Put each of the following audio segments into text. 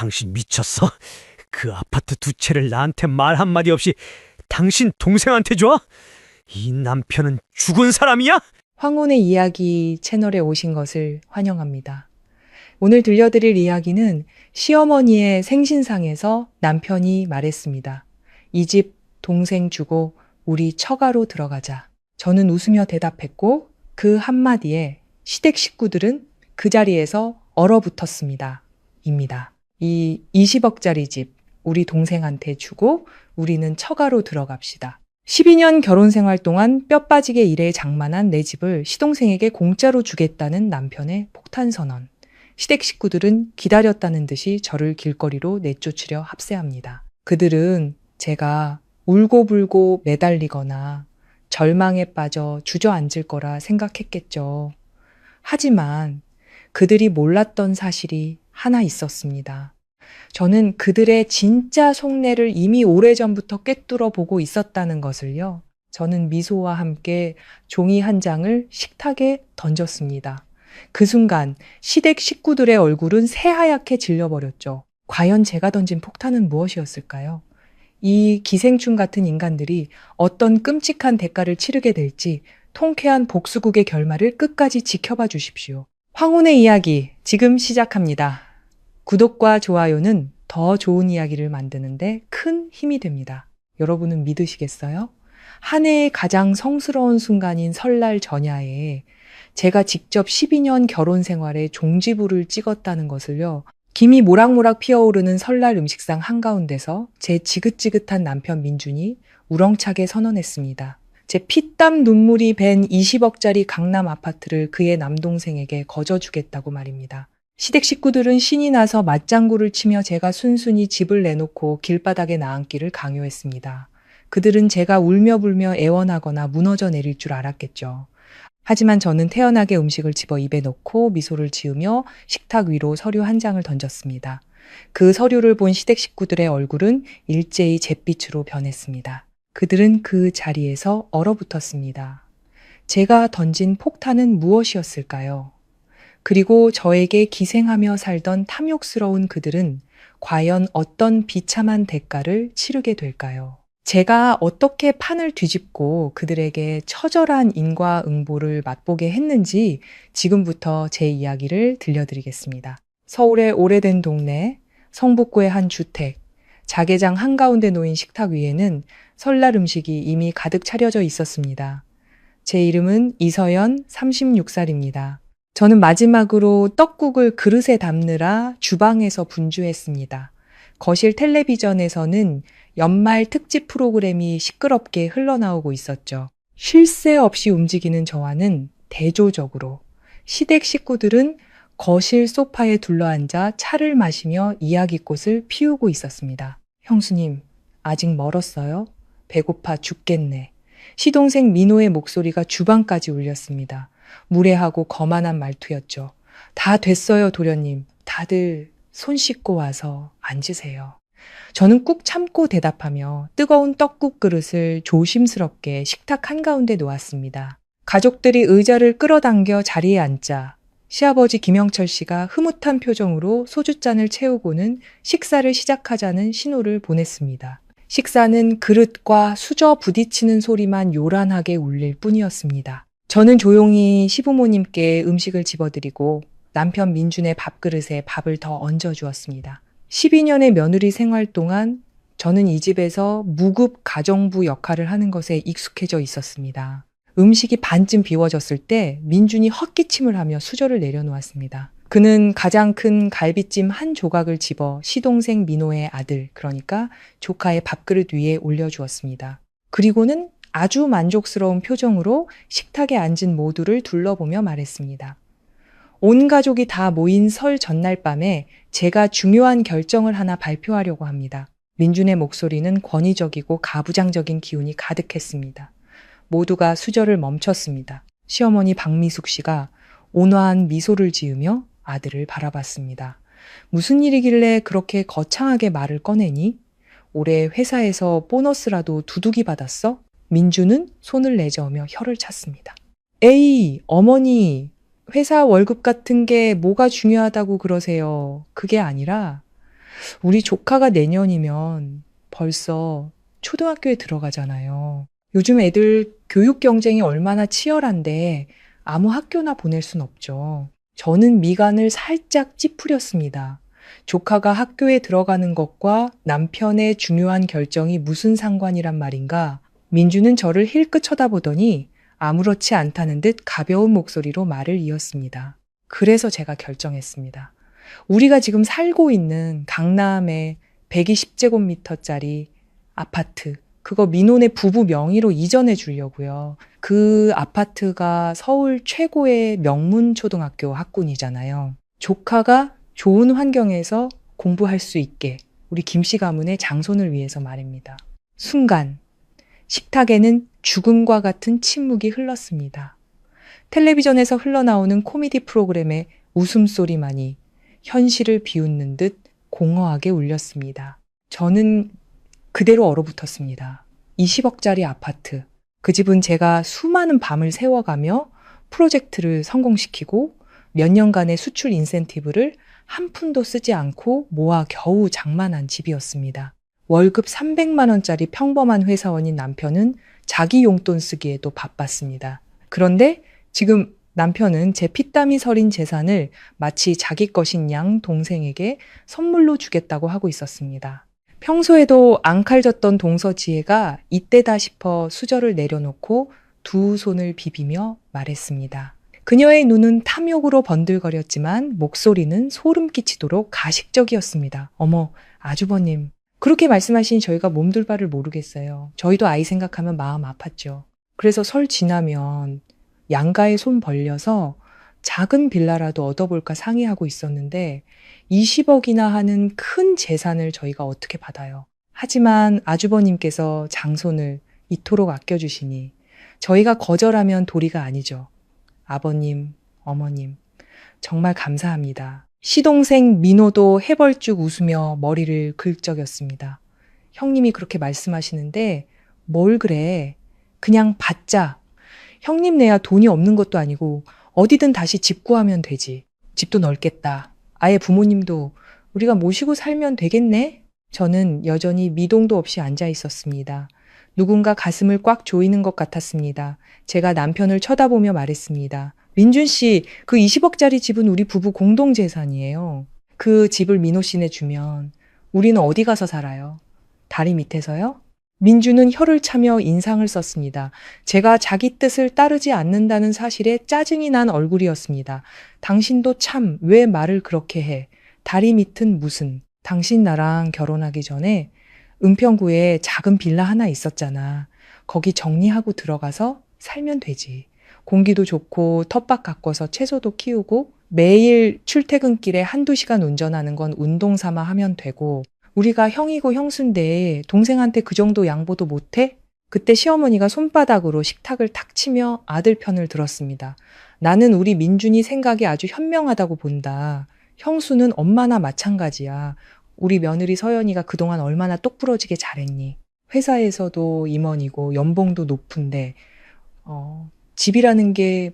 당신 미쳤어? 그 아파트 두 채를 나한테 말 한마디 없이 당신 동생한테 줘? 이 남편은 죽은 사람이야? 황혼의 이야기 채널에 오신 것을 환영합니다. 오늘 들려드릴 이야기는 시어머니의 생신상에서 남편이 말했습니다. 이 집 동생 주고 우리 처가로 들어가자. 저는 웃으며 대답했고 그 한마디에 시댁 식구들은 그 자리에서 얼어붙었습니다. 입니다. 이 20억짜리 집 우리 동생한테 주고 우리는 처가로 들어갑시다. 12년 결혼 생활 동안 뼈 빠지게 일해 장만한 내 집을 시동생에게 공짜로 주겠다는 남편의 폭탄 선언. 시댁 식구들은 기다렸다는 듯이 저를 길거리로 내쫓으려 합세합니다. 그들은 제가 울고불고 매달리거나 절망에 빠져 주저앉을 거라 생각했겠죠. 하지만 그들이 몰랐던 사실이 하나 있었습니다. 저는 그들의 진짜 속내를 이미 오래전부터 꿰뚫어 보고 있었다는 것을요. 저는 미소와 함께 종이 한 장을 식탁에 던졌습니다. 그 순간 시댁 식구들의 얼굴은 새하얗게 질려버렸죠. 과연 제가 던진 폭탄은 무엇이었을까요? 이 기생충 같은 인간들이 어떤 끔찍한 대가를 치르게 될지 통쾌한 복수국의 결말을 끝까지 지켜봐 주십시오. 황혼의 이야기 지금 시작합니다. 구독과 좋아요는 더 좋은 이야기를 만드는데 큰 힘이 됩니다. 여러분은 믿으시겠어요? 한 해의 가장 성스러운 순간인 설날 전야에 제가 직접 12년 결혼 생활에 종지부를 찍었다는 것을요. 김이 모락모락 피어오르는 설날 음식상 한가운데서 제 지긋지긋한 남편 민준이 우렁차게 선언했습니다. 제 피땀 눈물이 밴 20억짜리 강남 아파트를 그의 남동생에게 거저주겠다고 말입니다. 시댁 식구들은 신이 나서 맞장구를 치며 제가 순순히 집을 내놓고 길바닥에 나앉기를 강요했습니다. 그들은 제가 울며불며 애원하거나 무너져 내릴 줄 알았겠죠. 하지만 저는 태연하게 음식을 집어 입에 넣고 미소를 지으며 식탁 위로 서류 한 장을 던졌습니다. 그 서류를 본 시댁 식구들의 얼굴은 일제히 잿빛으로 변했습니다. 그들은 그 자리에서 얼어붙었습니다. 제가 던진 폭탄은 무엇이었을까요? 그리고 저에게 기생하며 살던 탐욕스러운 그들은 과연 어떤 비참한 대가를 치르게 될까요? 제가 어떻게 판을 뒤집고 그들에게 처절한 인과응보를 맛보게 했는지 지금부터 제 이야기를 들려드리겠습니다. 서울의 오래된 동네, 성북구의 한 주택, 자개장 한가운데 놓인 식탁 위에는 설날 음식이 이미 가득 차려져 있었습니다. 제 이름은 이서연 36살입니다. 저는 마지막으로 떡국을 그릇에 담느라 주방에서 분주했습니다. 거실 텔레비전에서는 연말 특집 프로그램이 시끄럽게 흘러나오고 있었죠. 쉴 새 없이 움직이는 저와는 대조적으로 시댁 식구들은 거실 소파에 둘러앉아 차를 마시며 이야기꽃을 피우고 있었습니다. 형수님, 아직 멀었어요? 배고파 죽겠네. 시동생 민호의 목소리가 주방까지 울렸습니다. 무례하고 거만한 말투였죠. 다 됐어요, 도련님. 다들 손 씻고 와서 앉으세요. 저는 꾹 참고 대답하며 뜨거운 떡국 그릇을 조심스럽게 식탁 한가운데 놓았습니다. 가족들이 의자를 끌어당겨 자리에 앉자 시아버지 김영철 씨가 흐뭇한 표정으로 소주잔을 채우고는 식사를 시작하자는 신호를 보냈습니다. 식사는 그릇과 수저 부딪히는 소리만 요란하게 울릴 뿐이었습니다. 저는 조용히 시부모님께 음식을 집어드리고 남편 민준의 밥그릇에 밥을 더 얹어주었습니다. 12년의 며느리 생활 동안 저는 이 집에서 무급 가정부 역할을 하는 것에 익숙해져 있었습니다. 음식이 반쯤 비워졌을 때 민준이 헛기침을 하며 수저를 내려놓았습니다. 그는 가장 큰 갈비찜 한 조각을 집어 시동생 민호의 아들, 그러니까 조카의 밥그릇 위에 올려주었습니다. 그리고는 아주 만족스러운 표정으로 식탁에 앉은 모두를 둘러보며 말했습니다. 온 가족이 다 모인 설 전날 밤에 제가 중요한 결정을 하나 발표하려고 합니다. 민준의 목소리는 권위적이고 가부장적인 기운이 가득했습니다. 모두가 수저를 멈췄습니다. 시어머니 박미숙 씨가 온화한 미소를 지으며 아들을 바라봤습니다. 무슨 일이길래 그렇게 거창하게 말을 꺼내니? 올해 회사에서 보너스라도 두둑이 받았어? 민준은 손을 내저으며 혀를 찼습니다. 에이, 어머니, 회사 월급 같은 게 뭐가 중요하다고 그러세요. 그게 아니라 우리 조카가 내년이면 벌써 초등학교에 들어가잖아요. 요즘 애들 교육 경쟁이 얼마나 치열한데 아무 학교나 보낼 순 없죠. 저는 미간을 살짝 찌푸렸습니다. 조카가 학교에 들어가는 것과 남편의 중요한 결정이 무슨 상관이란 말인가? 민주는 저를 힐끗 쳐다보더니 아무렇지 않다는 듯 가벼운 목소리로 말을 이었습니다. 그래서 제가 결정했습니다. 우리가 지금 살고 있는 강남의 120제곱미터짜리 아파트, 그거 민호네 부부 명의로 이전해 주려고요. 그 아파트가 서울 최고의 명문 초등학교 학군이잖아요. 조카가 좋은 환경에서 공부할 수 있게 우리 김씨 가문의 장손을 위해서 말입니다. 순간 식탁에는 죽음과 같은 침묵이 흘렀습니다. 텔레비전에서 흘러나오는 코미디 프로그램의 웃음소리만이 현실을 비웃는 듯 공허하게 울렸습니다. 저는 그대로 얼어붙었습니다. 20억짜리 아파트. 그 집은 제가 수많은 밤을 새워가며 프로젝트를 성공시키고 몇 년간의 수출 인센티브를 한 푼도 쓰지 않고 모아 겨우 장만한 집이었습니다. 월급 300만 원짜리 평범한 회사원인 남편은 자기 용돈 쓰기에도 바빴습니다. 그런데 지금 남편은 제 피땀이 서린 재산을 마치 자기 것인 양 동생에게 선물로 주겠다고 하고 있었습니다. 평소에도 앙칼졌던 동서지혜가 이때다 싶어 수저를 내려놓고 두 손을 비비며 말했습니다. 그녀의 눈은 탐욕으로 번들거렸지만 목소리는 소름 끼치도록 가식적이었습니다. 어머, 아주버님. 그렇게 말씀하신 저희가 몸둘 바를 모르겠어요. 저희도 아이 생각하면 마음 아팠죠. 그래서 설 지나면 양가에 손 벌려서 작은 빌라라도 얻어볼까 상의하고 있었는데 20억이나 하는 큰 재산을 저희가 어떻게 받아요. 하지만 아주버님께서 장손을 이토록 아껴주시니 저희가 거절하면 도리가 아니죠. 아버님, 어머님, 정말 감사합니다. 시동생 민호도 해벌쭉 웃으며 머리를 긁적였습니다. 형님이 그렇게 말씀하시는데 뭘 그래. 그냥 받자. 형님 내야 돈이 없는 것도 아니고 어디든 다시 집 구하면 되지. 집도 넓겠다. 아예 부모님도 우리가 모시고 살면 되겠네? 저는 여전히 미동도 없이 앉아 있었습니다. 누군가 가슴을 꽉 조이는 것 같았습니다. 제가 남편을 쳐다보며 말했습니다. 민준 씨, 그 20억짜리 집은 우리 부부 공동 재산이에요. 그 집을 민호 씨네 주면 우리는 어디 가서 살아요? 다리 밑에서요? 민주는 혀를 차며 인상을 썼습니다. 제가 자기 뜻을 따르지 않는다는 사실에 짜증이 난 얼굴이었습니다. 당신도 참 왜 말을 그렇게 해? 다리 밑은 무슨? 당신 나랑 결혼하기 전에 은평구에 작은 빌라 하나 있었잖아. 거기 정리하고 들어가서 살면 되지. 공기도 좋고 텃밭 가꿔서 채소도 키우고 매일 출퇴근길에 한두 시간 운전하는 건 운동 삼아 하면 되고 우리가 형이고 형수인데 동생한테 그 정도 양보도 못해? 그때 시어머니가 손바닥으로 식탁을 탁 치며 아들 편을 들었습니다. 나는 우리 민준이 생각이 아주 현명하다고 본다. 형수는 엄마나 마찬가지야. 우리 며느리 서연이가 그동안 얼마나 똑부러지게 잘했니? 회사에서도 임원이고 연봉도 높은데 집이라는 게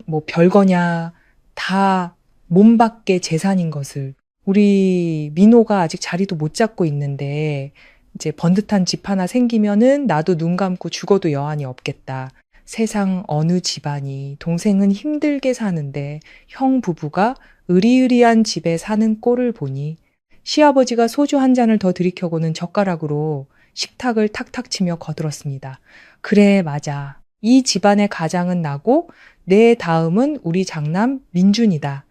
뭐 별거냐, 다 몸밖의 재산인 것을 우리 민호가 아직 자리도 못 잡고 있는데 이제 번듯한 집 하나 생기면은 나도 눈 감고 죽어도 여한이 없겠다. 세상 어느 집안이 동생은 힘들게 사는데 형 부부가 으리으리한 집에 사는 꼴을 보니 시아버지가 소주 한 잔을 더 들이켜고는 젓가락으로 식탁을 탁탁 치며 거들었습니다. 그래, 맞아. 이 집안의 가장은 나고 내 다음은 우리 장남 민준이다.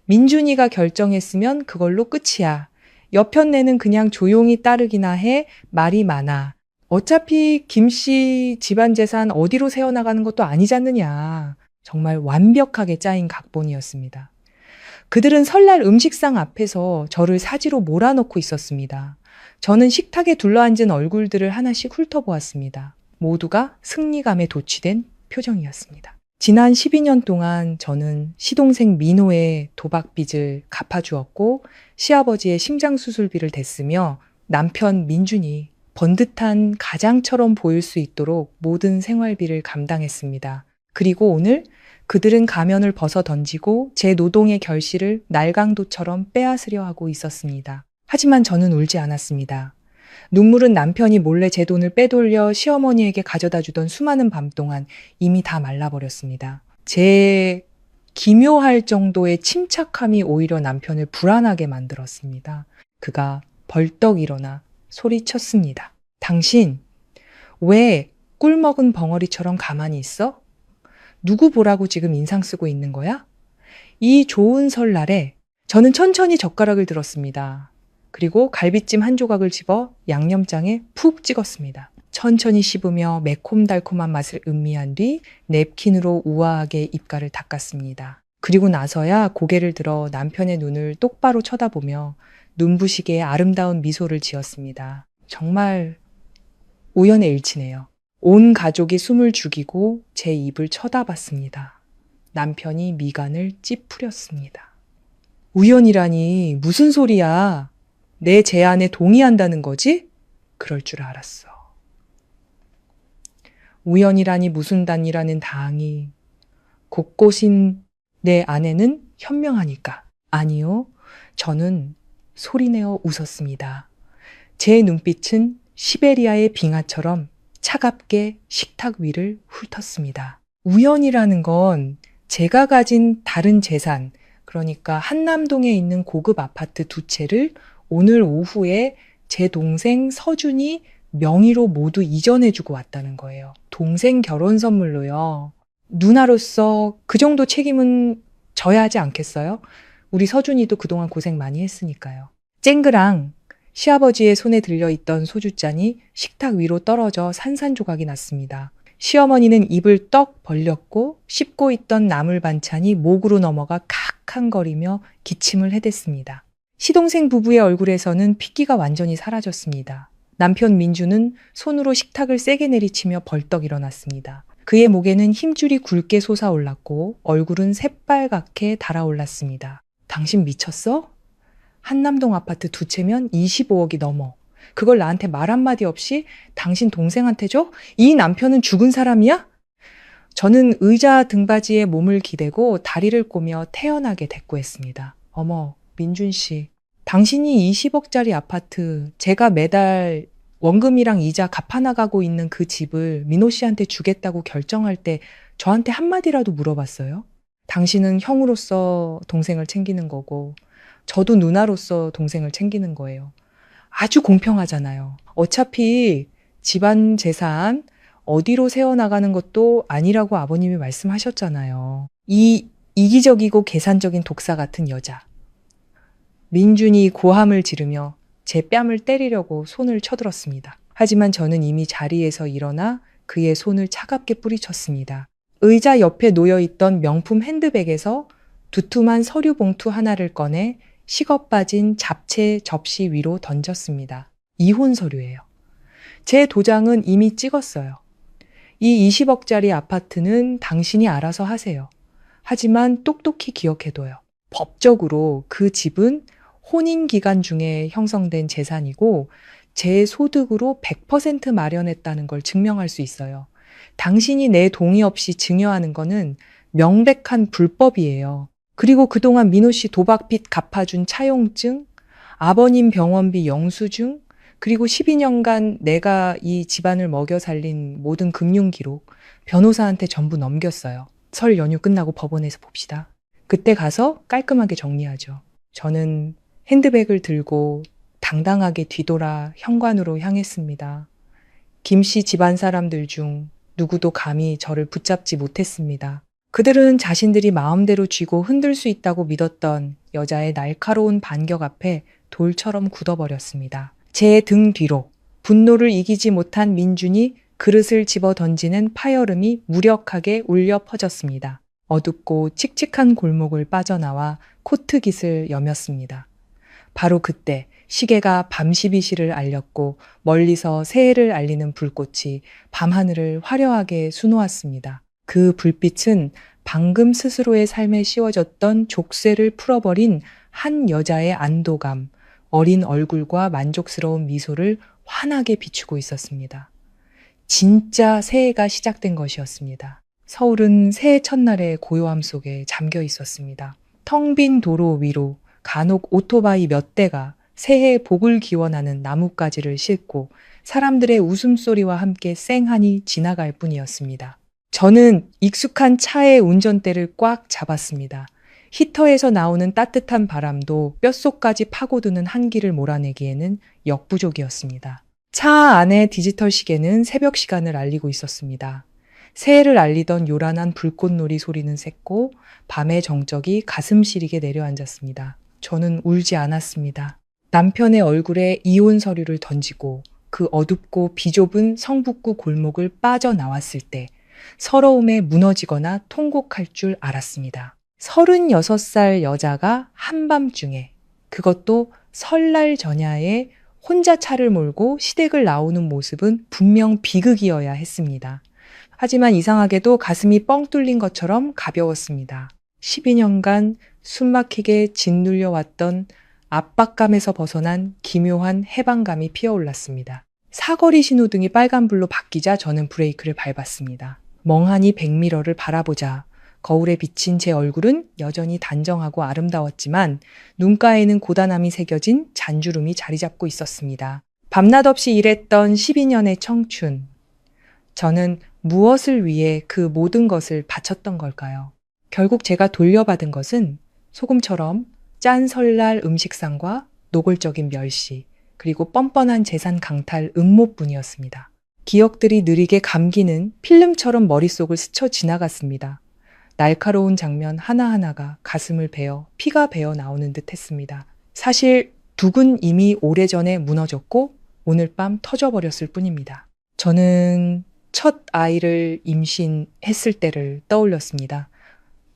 민준이가 결정했으면 그걸로 끝이야. 여편네는 그냥 조용히 따르기나 해. 말이 많아. 어차피 김씨 집안 재산 어디로 새어나가는 것도 아니지 않느냐. 정말 완벽하게 짜인 각본이었습니다. 그들은 설날 음식상 앞에서 저를 사지로 몰아넣고 있었습니다. 저는 식탁에 둘러앉은 얼굴들을 하나씩 훑어보았습니다. 모두가 승리감에 도취된 표정이었습니다. 지난 12년 동안 저는 시동생 민호의 도박빚을 갚아주었고 시아버지의 심장수술비를 댔으며 남편 민준이 번듯한 가장처럼 보일 수 있도록 모든 생활비를 감당했습니다. 그리고 오늘 그들은 가면을 벗어 던지고 제 노동의 결실을 날강도처럼 빼앗으려 하고 있었습니다. 하지만 저는 울지 않았습니다. 눈물은 남편이 몰래 제 돈을 빼돌려 시어머니에게 가져다 주던 수많은 밤 동안 이미 다 말라버렸습니다. 제 기묘할 정도의 침착함이 오히려 남편을 불안하게 만들었습니다. 그가 벌떡 일어나 소리쳤습니다. 당신, 왜 꿀먹은 벙어리처럼 가만히 있어? 누구 보라고 지금 인상 쓰고 있는 거야? 이 좋은 설날에 저는 천천히 젓가락을 들었습니다. 그리고 갈비찜 한 조각을 집어 양념장에 푹 찍었습니다. 천천히 씹으며 매콤달콤한 맛을 음미한 뒤 냅킨으로 우아하게 입가를 닦았습니다. 그리고 나서야 고개를 들어 남편의 눈을 똑바로 쳐다보며 눈부시게 아름다운 미소를 지었습니다. 정말 우연의 일치네요. 온 가족이 숨을 죽이고 제 입을 쳐다봤습니다. 남편이 미간을 찌푸렸습니다. 우연이라니 무슨 소리야? 내 제안에 동의한다는 거지? 그럴 줄 알았어. 우연이라니 무슨 단이라는 다항이 곳곳인 내 아내는 현명하니까. 아니요, 저는 소리내어 웃었습니다. 제 눈빛은 시베리아의 빙하처럼 차갑게 식탁 위를 훑었습니다. 우연이라는 건 제가 가진 다른 재산, 그러니까 한남동에 있는 고급 아파트 2채를 오늘 오후에 제 동생 서준이 명의로 모두 이전해주고 왔다는 거예요. 동생 결혼 선물로요. 누나로서 그 정도 책임은 져야 하지 않겠어요? 우리 서준이도 그동안 고생 많이 했으니까요. 쨍그랑 시아버지의 손에 들려있던 소주잔이 식탁 위로 떨어져 산산조각이 났습니다. 시어머니는 입을 떡 벌렸고 씹고 있던 나물 반찬이 목으로 넘어가 칵칵거리며 기침을 해댔습니다. 시동생 부부의 얼굴에서는 핏기가 완전히 사라졌습니다. 남편 민주는 손으로 식탁을 세게 내리치며 벌떡 일어났습니다. 그의 목에는 힘줄이 굵게 솟아올랐고 얼굴은 새빨갛게 달아올랐습니다. 당신 미쳤어? 한남동 아파트 2채면 25억이 넘어. 그걸 나한테 말 한마디 없이 당신 동생한테 줘? 이 남편은 죽은 사람이야? 저는 의자 등받이에 몸을 기대고 다리를 꼬며 태연하게 대꾸했습니다. 어머, 민준 씨. 당신이 20억짜리 아파트, 제가 매달 원금이랑 이자 갚아나가고 있는 그 집을 민호 씨한테 주겠다고 결정할 때 저한테 한마디라도 물어봤어요? 당신은 형으로서 동생을 챙기는 거고 저도 누나로서 동생을 챙기는 거예요. 아주 공평하잖아요. 어차피 집안 재산 어디로 세워나가는 것도 아니라고 아버님이 말씀하셨잖아요. 이 이기적이고 계산적인 독사 같은 여자. 민준이 고함을 지르며 제 뺨을 때리려고 손을 쳐들었습니다. 하지만 저는 이미 자리에서 일어나 그의 손을 차갑게 뿌리쳤습니다. 의자 옆에 놓여있던 명품 핸드백에서 두툼한 서류 봉투 하나를 꺼내 식어 빠진 잡채 접시 위로 던졌습니다. 이혼 서류예요. 제 도장은 이미 찍었어요. 이 20억짜리 아파트는 당신이 알아서 하세요. 하지만 똑똑히 기억해둬요. 법적으로 그 집은 혼인 기간 중에 형성된 재산이고 제 소득으로 100% 마련했다는 걸 증명할 수 있어요. 당신이 내 동의 없이 증여하는 거는 명백한 불법이에요. 그리고 그동안 민호 씨 도박빚 갚아준 차용증, 아버님 병원비 영수증, 그리고 12년간 내가 이 집안을 먹여 살린 모든 금융 기록, 변호사한테 전부 넘겼어요. 설 연휴 끝나고 법원에서 봅시다. 그때 가서 깔끔하게 정리하죠. 저는 핸드백을 들고 당당하게 뒤돌아 현관으로 향했습니다. 김 씨 집안 사람들 중 누구도 감히 저를 붙잡지 못했습니다. 그들은 자신들이 마음대로 쥐고 흔들 수 있다고 믿었던 여자의 날카로운 반격 앞에 돌처럼 굳어버렸습니다. 제 등 뒤로 분노를 이기지 못한 민준이 그릇을 집어 던지는 파열음이 무력하게 울려 퍼졌습니다. 어둡고 칙칙한 골목을 빠져나와 코트깃을 여몄습니다. 바로 그때 시계가 밤 12시를 알렸고 멀리서 새해를 알리는 불꽃이 밤하늘을 화려하게 수놓았습니다. 그 불빛은 방금 스스로의 삶에 씌워졌던 족쇄를 풀어버린 한 여자의 안도감, 어린 얼굴과 만족스러운 미소를 환하게 비추고 있었습니다. 진짜 새해가 시작된 것이었습니다. 서울은 새해 첫날의 고요함 속에 잠겨 있었습니다. 텅 빈 도로 위로 간혹 오토바이 몇 대가 새해의 복을 기원하는 나뭇가지를 싣고 사람들의 웃음소리와 함께 쌩하니 지나갈 뿐이었습니다. 저는 익숙한 차의 운전대를 꽉 잡았습니다. 히터에서 나오는 따뜻한 바람도 뼛속까지 파고드는 한기를 몰아내기에는 역부족이었습니다. 차 안의 디지털 시계는 새벽 시간을 알리고 있었습니다. 새해를 알리던 요란한 불꽃놀이 소리는 샜고 밤의 정적이 가슴 시리게 내려앉았습니다. 저는 울지 않았습니다. 남편의 얼굴에 이혼 서류를 던지고 그 어둡고 비좁은 성북구 골목을 빠져나왔을 때 서러움에 무너지거나 통곡할 줄 알았습니다. 36살 여자가 한밤중에, 그것도 설날 전야에 혼자 차를 몰고 시댁을 나오는 모습은 분명 비극이어야 했습니다. 하지만 이상하게도 가슴이 뻥 뚫린 것처럼 가벼웠습니다. 12년간 숨막히게 짓눌려왔던 압박감에서 벗어난 기묘한 해방감이 피어올랐습니다. 사거리 신호등이 빨간불로 바뀌자 저는 브레이크를 밟았습니다. 멍하니 백미러를 바라보자 거울에 비친 제 얼굴은 여전히 단정하고 아름다웠지만 눈가에는 고단함이 새겨진 잔주름이 자리 잡고 있었습니다. 밤낮 없이 일했던 12년의 청춘. 저는 무엇을 위해 그 모든 것을 바쳤던 걸까요? 결국 제가 돌려받은 것은 소금처럼 짠 설날 음식상과 노골적인 멸시, 그리고 뻔뻔한 재산 강탈 음모뿐이었습니다. 기억들이 느리게 감기는 필름처럼 머릿속을 스쳐 지나갔습니다. 날카로운 장면 하나하나가 가슴을 베어 피가 배어 나오는 듯 했습니다. 사실 둑은 이미 오래전에 무너졌고 오늘 밤 터져버렸을 뿐입니다. 저는 첫 아이를 임신했을 때를 떠올렸습니다.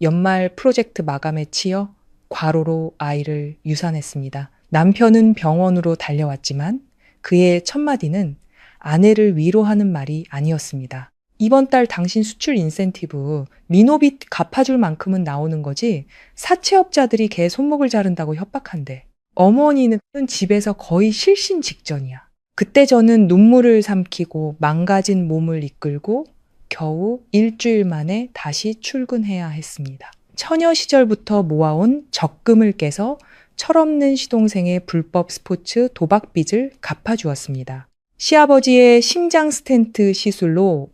연말 프로젝트 마감에 치여 과로로 아이를 유산했습니다. 남편은 병원으로 달려왔지만 그의 첫마디는 아내를 위로하는 말이 아니었습니다. 이번 달 당신 수출 인센티브 민호비 갚아줄 만큼은 나오는 거지 사채업자들이 걔 손목을 자른다고 협박한대. 어머니는 집에서 거의 실신 직전이야. 그때 저는 눈물을 삼키고 망가진 몸을 이끌고 겨우 일주일 만에 다시 출근해야 했습니다. 처녀 시절부터 모아온 적금을 깨서 철없는 시동생의 불법 스포츠 도박 빚을 갚아주었습니다. 시아버지의 심장 스텐트 시술로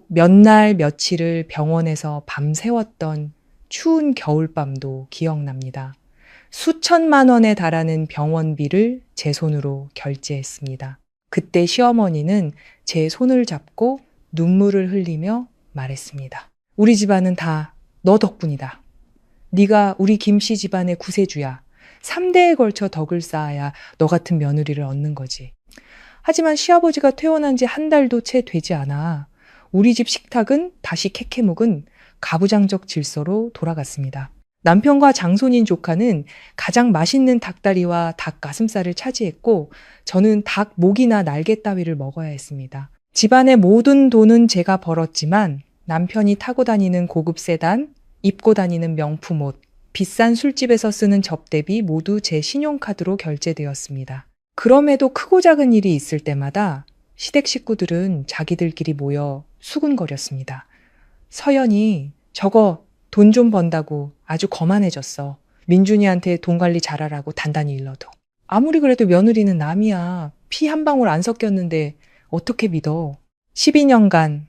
몇 날 며칠을 병원에서 밤새웠던 추운 겨울밤도 기억납니다. 수천만 원에 달하는 병원비를 제 손으로 결제했습니다. 그때 시어머니는 제 손을 잡고 눈물을 흘리며 말했습니다. 우리 집안은 다 너 덕분이다. 네가 우리 김씨 집안의 구세주야. 3대에 걸쳐 덕을 쌓아야 너 같은 며느리를 얻는 거지. 하지만 시아버지가 퇴원한 지 한 달도 채 되지 않아 우리 집 식탁은 다시 캐캐묵은 가부장적 질서로 돌아갔습니다. 남편과 장손인 조카는 가장 맛있는 닭다리와 닭 가슴살을 차지했고 저는 닭 목이나 날개 따위를 먹어야 했습니다. 집안의 모든 돈은 제가 벌었지만 남편이 타고 다니는 고급 세단, 입고 다니는 명품 옷, 비싼 술집에서 쓰는 접대비 모두 제 신용카드로 결제되었습니다. 그럼에도 크고 작은 일이 있을 때마다 시댁 식구들은 자기들끼리 모여 수군거렸습니다. 서연이 저거 돈 좀 번다고 아주 거만해졌어. 민준이한테 돈 관리 잘하라고 단단히 일러도. 아무리 그래도 며느리는 남이야. 피 한 방울 안 섞였는데 어떻게 믿어. 12년간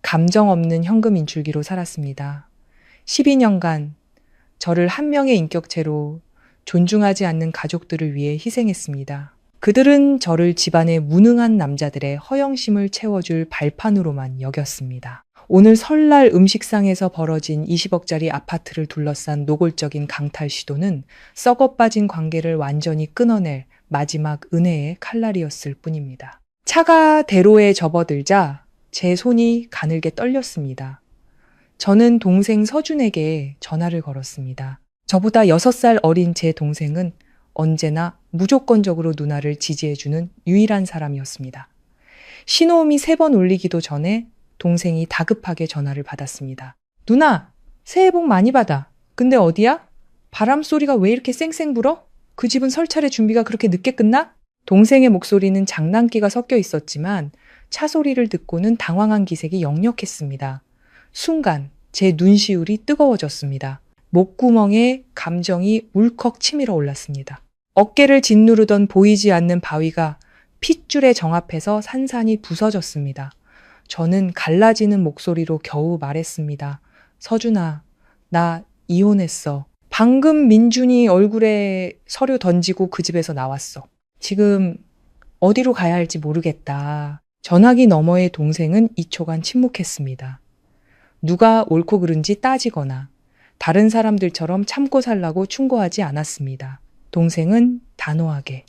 감정 없는 현금 인출기로 살았습니다. 12년간 저를 한 명의 인격체로 존중하지 않는 가족들을 위해 희생했습니다. 그들은 저를 집안의 무능한 남자들의 허영심을 채워줄 발판으로만 여겼습니다. 오늘 설날 음식상에서 벌어진 20억짜리 아파트를 둘러싼 노골적인 강탈 시도는 썩어 빠진 관계를 완전히 끊어낼 마지막 은혜의 칼날이었을 뿐입니다. 차가 대로에 접어들자 제 손이 가늘게 떨렸습니다. 저는 동생 서준에게 전화를 걸었습니다. 저보다 6살 어린 제 동생은 언제나 무조건적으로 누나를 지지해주는 유일한 사람이었습니다. 신호음이 3번 울리기도 전에 동생이 다급하게 전화를 받았습니다. 누나, 새해 복 많이 받아. 근데 어디야? 바람 소리가 왜 이렇게 쌩쌩 불어? 그 집은 설 차례 준비가 그렇게 늦게 끝나? 동생의 목소리는 장난기가 섞여 있었지만 차 소리를 듣고는 당황한 기색이 역력했습니다. 순간 제 눈시울이 뜨거워졌습니다. 목구멍에 감정이 울컥 치밀어 올랐습니다. 어깨를 짓누르던 보이지 않는 바위가 핏줄에 정합해서 산산이 부서졌습니다. 저는 갈라지는 목소리로 겨우 말했습니다. 서준아, 나 이혼했어. 방금 민준이 얼굴에 서류 던지고 그 집에서 나왔어. 지금 어디로 가야 할지 모르겠다. 전화기 너머의 동생은 2초간 침묵했습니다. 누가 옳고 그른지 따지거나 다른 사람들처럼 참고 살라고 충고하지 않았습니다. 동생은 단호하게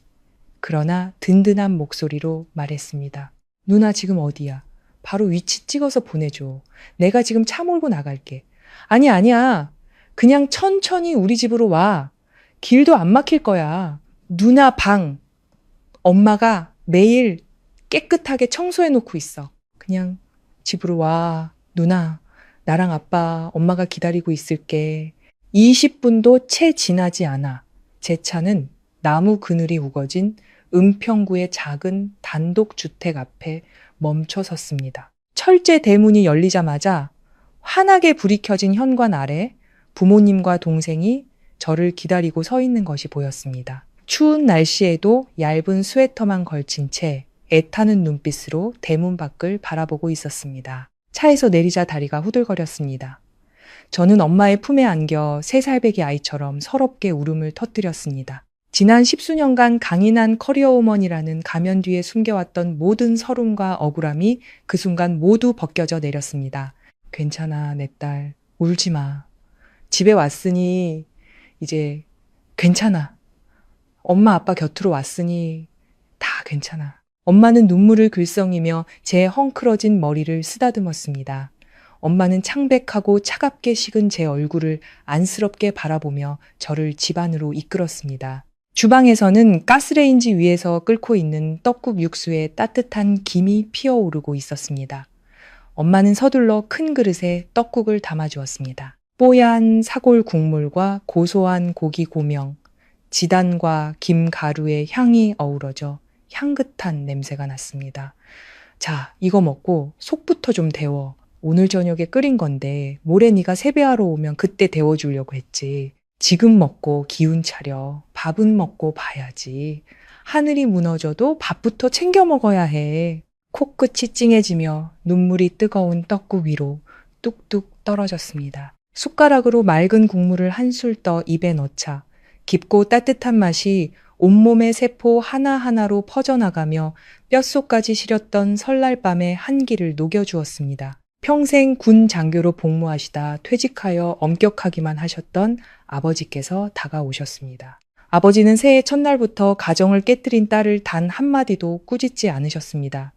그러나 든든한 목소리로 말했습니다. 누나 지금 어디야? 바로 위치 찍어서 보내줘. 내가 지금 차 몰고 나갈게. 아니야. 그냥 천천히 우리 집으로 와. 길도 안 막힐 거야. 누나 방. 엄마가 매일 깨끗하게 청소해 놓고 있어. 그냥 집으로 와. 누나, 나랑 아빠, 엄마가 기다리고 있을게. 20분도 채 지나지 않아. 제 차는 나무 그늘이 우거진 은평구의 작은 단독주택 앞에 멈춰 섰습니다. 철제 대문이 열리자마자 환하게 불이 켜진 현관 아래 부모님과 동생이 저를 기다리고 서 있는 것이 보였습니다. 추운 날씨에도 얇은 스웨터만 걸친 채 애타는 눈빛으로 대문 밖을 바라보고 있었습니다. 차에서 내리자 다리가 후들거렸습니다. 저는 엄마의 품에 안겨 3살배기 아이처럼 서럽게 울음을 터뜨렸습니다. 지난 10수년간 강인한 커리어우먼이라는 가면 뒤에 숨겨왔던 모든 서름과 억울함이 그 순간 모두 벗겨져 내렸습니다. 괜찮아, 내 딸. 울지 마. 집에 왔으니 이제 괜찮아. 엄마 아빠 곁으로 왔으니 다 괜찮아. 엄마는 눈물을 글썽이며 제 헝클어진 머리를 쓰다듬었습니다. 엄마는 창백하고 차갑게 식은 제 얼굴을 안쓰럽게 바라보며 저를 집 안으로 이끌었습니다. 주방에서는 가스레인지 위에서 끓고 있는 떡국 육수에 따뜻한 김이 피어오르고 있었습니다. 엄마는 서둘러 큰 그릇에 떡국을 담아주었습니다. 뽀얀 사골 국물과 고소한 고기 고명, 지단과 김 가루의 향이 어우러져 향긋한 냄새가 났습니다. 자, 이거 먹고 속부터 좀 데워. 오늘 저녁에 끓인 건데 모레 네가 세배하러 오면 그때 데워주려고 했지. 지금 먹고 기운 차려. 밥은 먹고 봐야지. 하늘이 무너져도 밥부터 챙겨 먹어야 해. 코끝이 찡해지며 눈물이 뜨거운 떡국 위로 뚝뚝 떨어졌습니다. 숟가락으로 맑은 국물을 한술 떠 입에 넣자 깊고 따뜻한 맛이 온몸의 세포 하나하나로 퍼져나가며 뼛속까지 시렸던 설날 밤의 한기를 녹여주었습니다. 평생 군 장교로 복무하시다 퇴직하여 엄격하기만 하셨던 아버지께서 다가오셨습니다. 아버지는 새해 첫날부터 가정을 깨뜨린 딸을 단 한마디도 꾸짖지 않으셨습니다.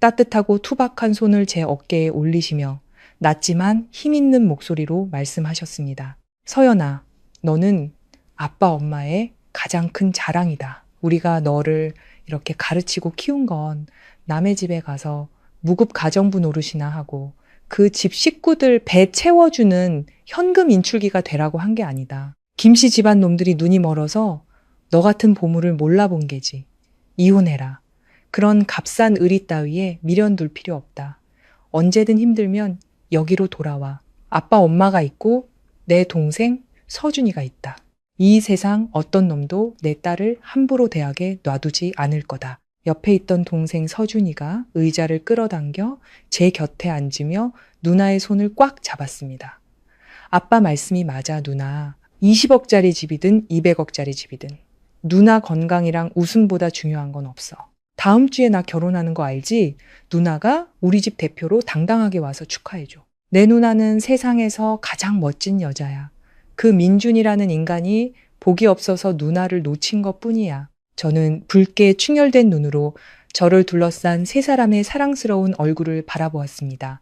따뜻하고 투박한 손을 제 어깨에 올리시며 낮지만 힘있는 목소리로 말씀하셨습니다. 서연아, 너는 아빠 엄마의 가장 큰 자랑이다. 우리가 너를 이렇게 가르치고 키운 건 남의 집에 가서 무급 가정부 노릇이나 하고 그 집 식구들 배 채워주는 현금 인출기가 되라고 한 게 아니다. 김씨 집안 놈들이 눈이 멀어서 너 같은 보물을 몰라본 게지. 이혼해라. 그런 값싼 의리 따위에 미련 둘 필요 없다. 언제든 힘들면 여기로 돌아와. 아빠 엄마가 있고 내 동생 서준이가 있다. 이 세상 어떤 놈도 내 딸을 함부로 대하게 놔두지 않을 거다. 옆에 있던 동생 서준이가 의자를 끌어당겨 제 곁에 앉으며 누나의 손을 꽉 잡았습니다. 아빠 말씀이 맞아, 누나. 20억짜리 집이든 200억짜리 집이든 누나 건강이랑 웃음보다 중요한 건 없어. 다음 주에 나 결혼하는 거 알지? 누나가 우리 집 대표로 당당하게 와서 축하해줘. 내 누나는 세상에서 가장 멋진 여자야. 그 민준이라는 인간이 복이 없어서 누나를 놓친 것뿐이야. 저는 붉게 충혈된 눈으로 저를 둘러싼 세 사람의 사랑스러운 얼굴을 바라보았습니다.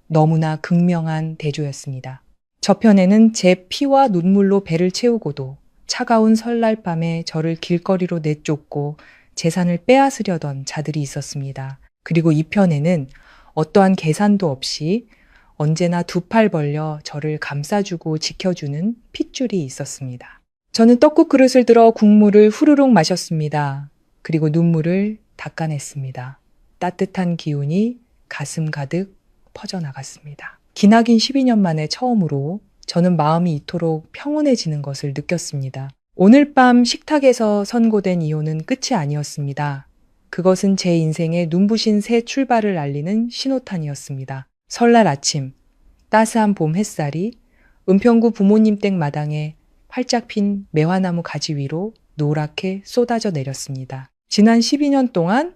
너무나 극명한 대조였습니다. 저편에는 제 피와 눈물로 배를 채우고도 차가운 설날 밤에 저를 길거리로 내쫓고 재산을 빼앗으려던 자들이 있었습니다. 그리고 이편에는 어떠한 계산도 없이 언제나 두 팔 벌려 저를 감싸주고 지켜주는 핏줄이 있었습니다. 저는 떡국 그릇을 들어 국물을 후루룩 마셨습니다. 그리고 눈물을 닦아냈습니다. 따뜻한 기운이 가슴 가득 퍼져나갔습니다. 기나긴 12년 만에 처음으로 저는 마음이 이토록 평온해지는 것을 느꼈습니다. 오늘 밤 식탁에서 선고된 이혼은 끝이 아니었습니다. 그것은 제 인생의 눈부신 새 출발을 알리는 신호탄이었습니다. 설날 아침, 따스한 봄 햇살이 은평구 부모님 댁 마당에 활짝 핀 매화나무 가지 위로 노랗게 쏟아져 내렸습니다. 지난 12년 동안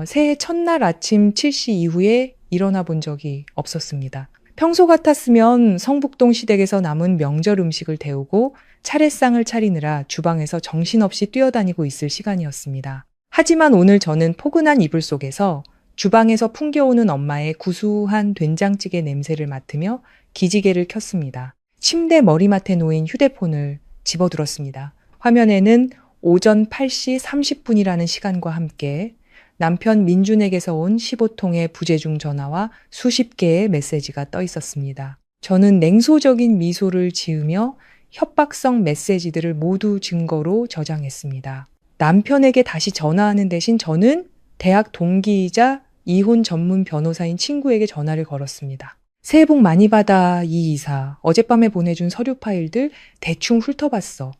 새해 첫날 아침 7시 이후에 일어나 본 적이 없었습니다. 평소 같았으면 성북동 시댁에서 남은 명절 음식을 데우고 차례상을 차리느라 주방에서 정신없이 뛰어다니고 있을 시간이었습니다. 하지만 오늘 저는 포근한 이불 속에서 주방에서 풍겨오는 엄마의 구수한 된장찌개 냄새를 맡으며 기지개를 켰습니다. 침대 머리맡에 놓인 휴대폰을 집어들었습니다. 화면에는 오전 8시 30분이라는 시간과 함께 남편 민준에게서 온 15통의 부재중 전화와 수십 개의 메시지가 떠 있었습니다. 저는 냉소적인 미소를 지으며 협박성 메시지들을 모두 증거로 저장했습니다. 남편에게 다시 전화하는 대신 저는 대학 동기이자 이혼 전문 변호사인 친구에게 전화를 걸었습니다. 새해 복 많이 받아, 이 이사. 어젯밤에 보내준 서류 파일들 대충 훑어봤어.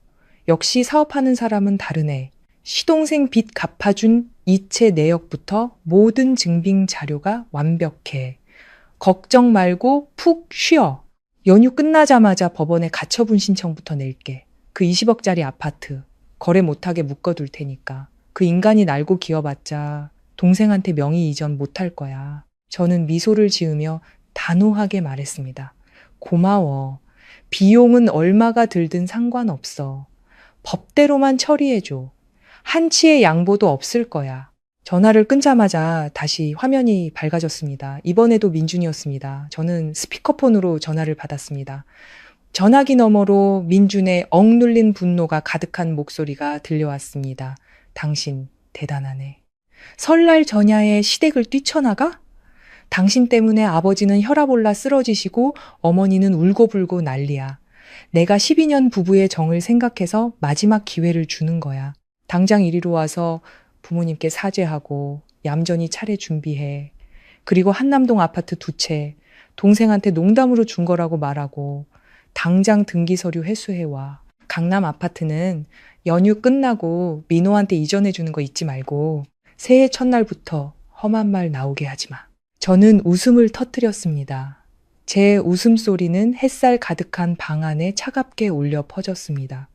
역시 사업하는 사람은 다르네. 시동생 빚 갚아준 이체 내역부터 모든 증빙 자료가 완벽해. 걱정 말고 푹 쉬어. 연휴 끝나자마자 법원에 가처분 신청부터 낼게. 그 20억짜리 아파트 거래 못하게 묶어둘 테니까. 그 인간이 날고 기어봤자 동생한테 명의 이전 못할 거야. 저는 미소를 지으며 단호하게 말했습니다. 고마워. 비용은 얼마가 들든 상관없어. 법대로만 처리해줘. 한치의 양보도 없을 거야. 전화를 끊자마자 다시 화면이 밝아졌습니다. 이번에도 민준이었습니다. 저는 스피커폰으로 전화를 받았습니다. 전화기 너머로 민준의 억눌린 분노가 가득한 목소리가 들려왔습니다. 당신 대단하네. 설날 전야에 시댁을 뛰쳐나가? 당신 때문에 아버지는 혈압 올라 쓰러지시고 어머니는 울고불고 난리야. 내가 12년 부부의 정을 생각해서 마지막 기회를 주는 거야. 당장 이리로 와서 부모님께 사죄하고 얌전히 차례 준비해. 그리고 한남동 아파트 2채 동생한테 농담으로 준 거라고 말하고 당장 등기 서류 회수해와. 강남 아파트는 연휴 끝나고 민호한테 이전해 주는 거 잊지 말고 새해 첫날부터 험한 말 나오게 하지 마. 저는 웃음을 터뜨렸습니다. 제 웃음소리는 햇살 가득한 방 안에 차갑게 울려 퍼졌습니다.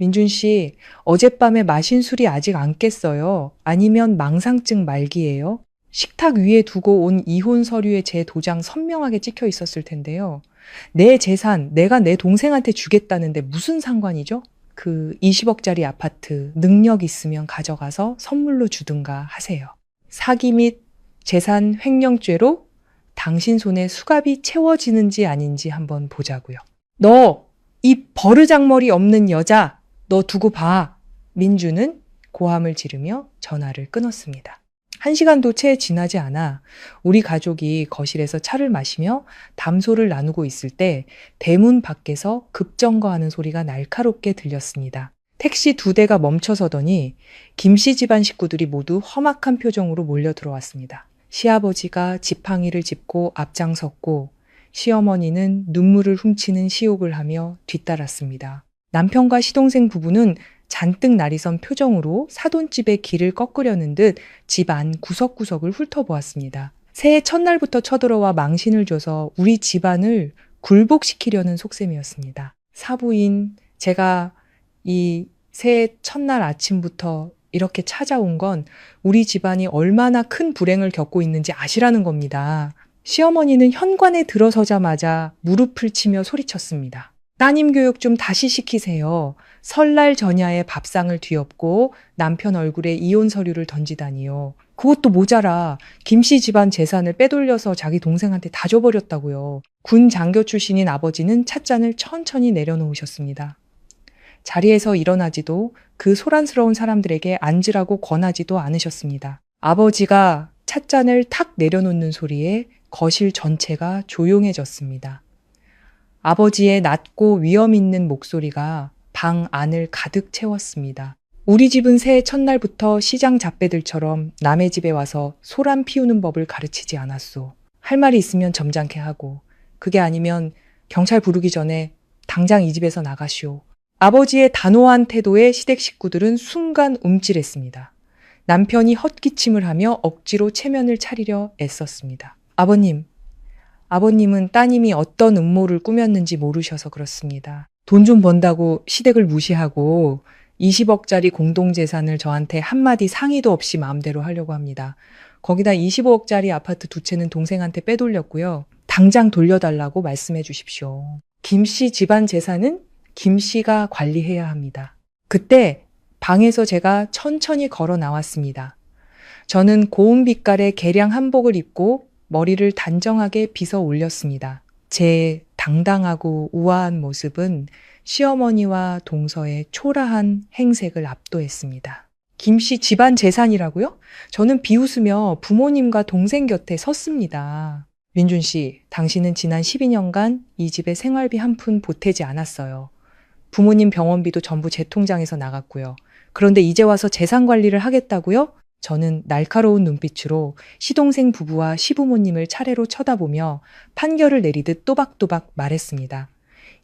민준 씨, 어젯밤에 마신 술이 아직 안 깼어요? 아니면 망상증 말기예요? 식탁 위에 두고 온 이혼 서류에 제 도장 선명하게 찍혀 있었을 텐데요. 내 재산, 내가 내 동생한테 주겠다는데 무슨 상관이죠? 그 20억짜리 아파트 능력 있으면 가져가서 선물로 주든가 하세요. 사기 및 재산 횡령죄로 당신 손에 수갑이 채워지는지 아닌지 한번 보자고요. 너, 이 버르장머리 없는 여자, 너 두고 봐. 민주는 고함을 지르며 전화를 끊었습니다. 1시간도 채 지나지 않아 우리 가족이 거실에서 차를 마시며 담소를 나누고 있을 때 대문 밖에서 급정거하는 소리가 날카롭게 들렸습니다. 택시 2대가 멈춰서더니 김씨 집안 식구들이 모두 험악한 표정으로 몰려 들어왔습니다. 시아버지가 지팡이를 짚고 앞장섰고 시어머니는 눈물을 훔치는 시옥을 하며 뒤따랐습니다. 남편과 시동생 부부는 잔뜩 날이 선 표정으로 사돈집의 길을 꺾으려는 듯 집안 구석구석을 훑어보았습니다. 새해 첫날부터 쳐들어와 망신을 줘서 우리 집안을 굴복시키려는 속셈이었습니다. 사부인 제가 이 새해 첫날 아침부터 이렇게 찾아온 건 우리 집안이 얼마나 큰 불행을 겪고 있는지 아시라는 겁니다. 시어머니는 현관에 들어서자마자 무릎을 치며 소리쳤습니다. 따님 교육 좀 다시 시키세요. 설날 전야에 밥상을 뒤엎고 남편 얼굴에 이혼 서류를 던지다니요. 그것도 모자라 김씨 집안 재산을 빼돌려서 자기 동생한테 다 줘버렸다고요. 군 장교 출신인 아버지는 찻잔을 천천히 내려놓으셨습니다. 자리에서 일어나지도 그 소란스러운 사람들에게 앉으라고 권하지도 않으셨습니다. 아버지가 찻잔을 탁 내려놓는 소리에 거실 전체가 조용해졌습니다. 아버지의 낮고 위험 있는 목소리가 방 안을 가득 채웠습니다. 우리 집은 새해 첫날부터 시장 잡배들처럼 남의 집에 와서 소란 피우는 법을 가르치지 않았소. 할 말이 있으면 점잖게 하고 그게 아니면 경찰 부르기 전에 당장 이 집에서 나가시오. 아버지의 단호한 태도에 시댁 식구들은 순간 움찔했습니다. 남편이 헛기침을 하며 억지로 체면을 차리려 애썼습니다. 아버님은 따님이 어떤 음모를 꾸몄는지 모르셔서 그렇습니다. 돈 좀 번다고 시댁을 무시하고 20억짜리 공동재산을 저한테 한마디 상의도 없이 마음대로 하려고 합니다. 거기다 25억짜리 아파트 2채는 동생한테 빼돌렸고요. 당장 돌려달라고 말씀해 주십시오. 김 씨 집안 재산은 김 씨가 관리해야 합니다. 그때 방에서 제가 천천히 걸어 나왔습니다. 저는 고운 빛깔의 개량 한복을 입고 머리를 단정하게 빗어 올렸습니다. 제 당당하고 우아한 모습은 시어머니와 동서의 초라한 행색을 압도했습니다. 김씨 집안 재산이라고요? 저는 비웃으며 부모님과 동생 곁에 섰습니다. 민준 씨, 당신은 지난 12년간 이 집에 생활비 한 푼 보태지 않았어요. 부모님 병원비도 전부 제 통장에서 나갔고요. 그런데 이제 와서 재산 관리를 하겠다고요? 저는 날카로운 눈빛으로 시동생 부부와 시부모님을 차례로 쳐다보며 판결을 내리듯 또박또박 말했습니다.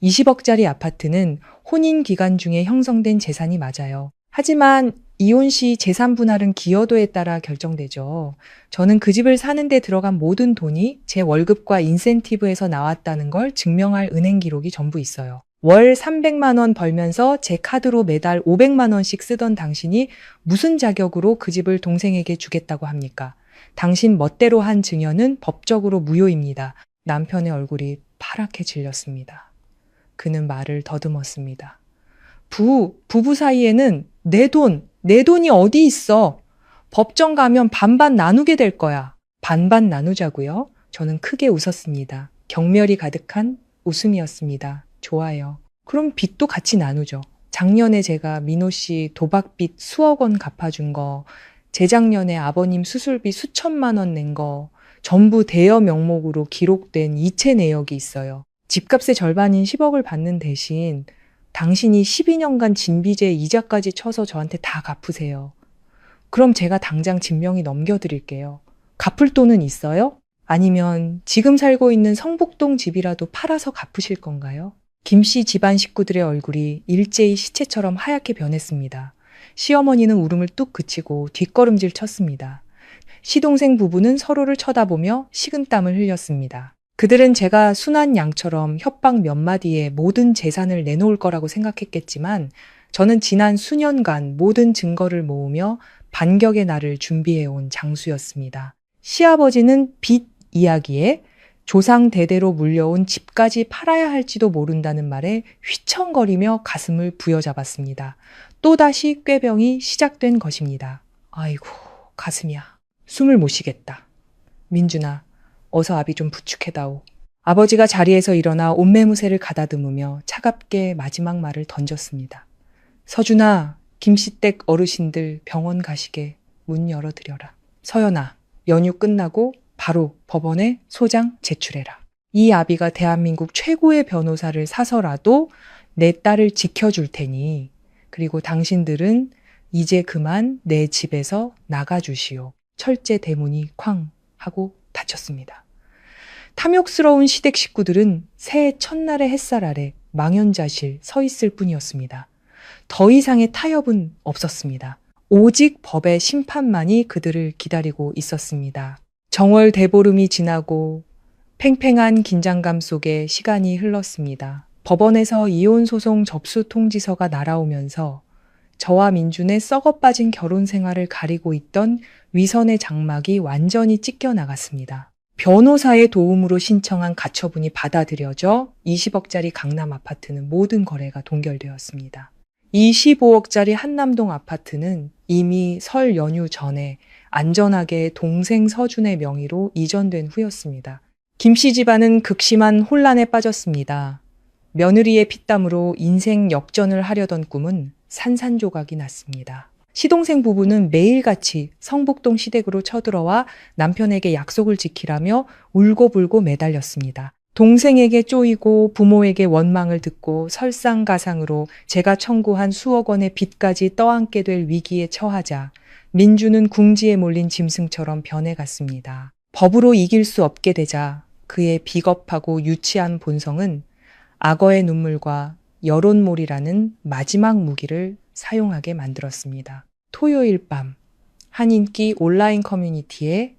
20억짜리 아파트는 혼인 기간 중에 형성된 재산이 맞아요. 하지만 이혼 시 재산 분할은 기여도에 따라 결정되죠. 저는 그 집을 사는데 들어간 모든 돈이 제 월급과 인센티브에서 나왔다는 걸 증명할 은행 기록이 전부 있어요. 월 300만 원 벌면서 제 카드로 매달 500만 원씩 쓰던 당신이 무슨 자격으로 그 집을 동생에게 주겠다고 합니까? 당신 멋대로 한 증여는 법적으로 무효입니다. 남편의 얼굴이 파랗게 질렸습니다. 그는 말을 더듬었습니다. 부부 사이에는 내 돈이 어디 있어? 법정 가면 반반 나누게 될 거야. 반반 나누자고요? 저는 크게 웃었습니다. 경멸이 가득한 웃음이었습니다. 좋아요. 그럼 빚도 같이 나누죠. 작년에 제가 민호 씨 도박빚 수억 원 갚아준 거, 재작년에 아버님 수술비 수천만 원 낸 거, 전부 대여 명목으로 기록된 이체 내역이 있어요. 집값의 절반인 10억을 받는 대신 당신이 12년간 진빚에 이자까지 쳐서 저한테 다 갚으세요. 그럼 제가 당장 진명이 넘겨드릴게요. 갚을 돈은 있어요? 아니면 지금 살고 있는 성북동 집이라도 팔아서 갚으실 건가요? 김씨 집안 식구들의 얼굴이 일제히 시체처럼 하얗게 변했습니다. 시어머니는 울음을 뚝 그치고 뒷걸음질 쳤습니다. 시동생 부부는 서로를 쳐다보며 식은땀을 흘렸습니다. 그들은 제가 순한 양처럼 협박 몇 마디에 모든 재산을 내놓을 거라고 생각했겠지만 저는 지난 수년간 모든 증거를 모으며 반격의 날을 준비해온 장수였습니다. 시아버지는 빚 이야기에 조상 대대로 물려온 집까지 팔아야 할지도 모른다는 말에 휘청거리며 가슴을 부여잡았습니다. 또다시 꾀병이 시작된 것입니다. 아이고, 가슴이야. 숨을 못 쉬겠다. 민준아, 어서 아비 좀 부축해다오. 아버지가 자리에서 일어나 옷매무새를 가다듬으며 차갑게 마지막 말을 던졌습니다. 서준아, 김씨댁 어르신들 병원 가시게 문 열어드려라. 서연아, 연휴 끝나고 바로 법원에 소장 제출해라. 이 아비가 대한민국 최고의 변호사를 사서라도 내 딸을 지켜줄 테니 그리고 당신들은 이제 그만 내 집에서 나가주시오. 철제 대문이 쾅 하고 닫혔습니다. 탐욕스러운 시댁 식구들은 새해 첫날의 햇살 아래 망연자실 서 있을 뿐이었습니다. 더 이상의 타협은 없었습니다. 오직 법의 심판만이 그들을 기다리고 있었습니다. 정월 대보름이 지나고 팽팽한 긴장감 속에 시간이 흘렀습니다. 법원에서 이혼소송 접수 통지서가 날아오면서 저와 민준의 썩어빠진 결혼 생활을 가리고 있던 위선의 장막이 완전히 찢겨나갔습니다. 변호사의 도움으로 신청한 가처분이 받아들여져 20억짜리 강남 아파트는 모든 거래가 동결되었습니다. 25억짜리 한남동 아파트는 이미 설 연휴 전에 안전하게 동생 서준의 명의로 이전된 후였습니다. 김씨 집안은 극심한 혼란에 빠졌습니다. 며느리의 피땀으로 인생 역전을 하려던 꿈은 산산조각이 났습니다. 시동생 부부는 매일같이 성북동 시댁으로 쳐들어와 남편에게 약속을 지키라며 울고불고 매달렸습니다. 동생에게 쪼이고 부모에게 원망을 듣고 설상가상으로 제가 청구한 수억 원의 빚까지 떠안게 될 위기에 처하자 민주는 궁지에 몰린 짐승처럼 변해갔습니다. 법으로 이길 수 없게 되자 그의 비겁하고 유치한 본성은 악어의 눈물과 여론몰이라는 마지막 무기를 사용하게 만들었습니다. 토요일 밤 한 인기 온라인 커뮤니티에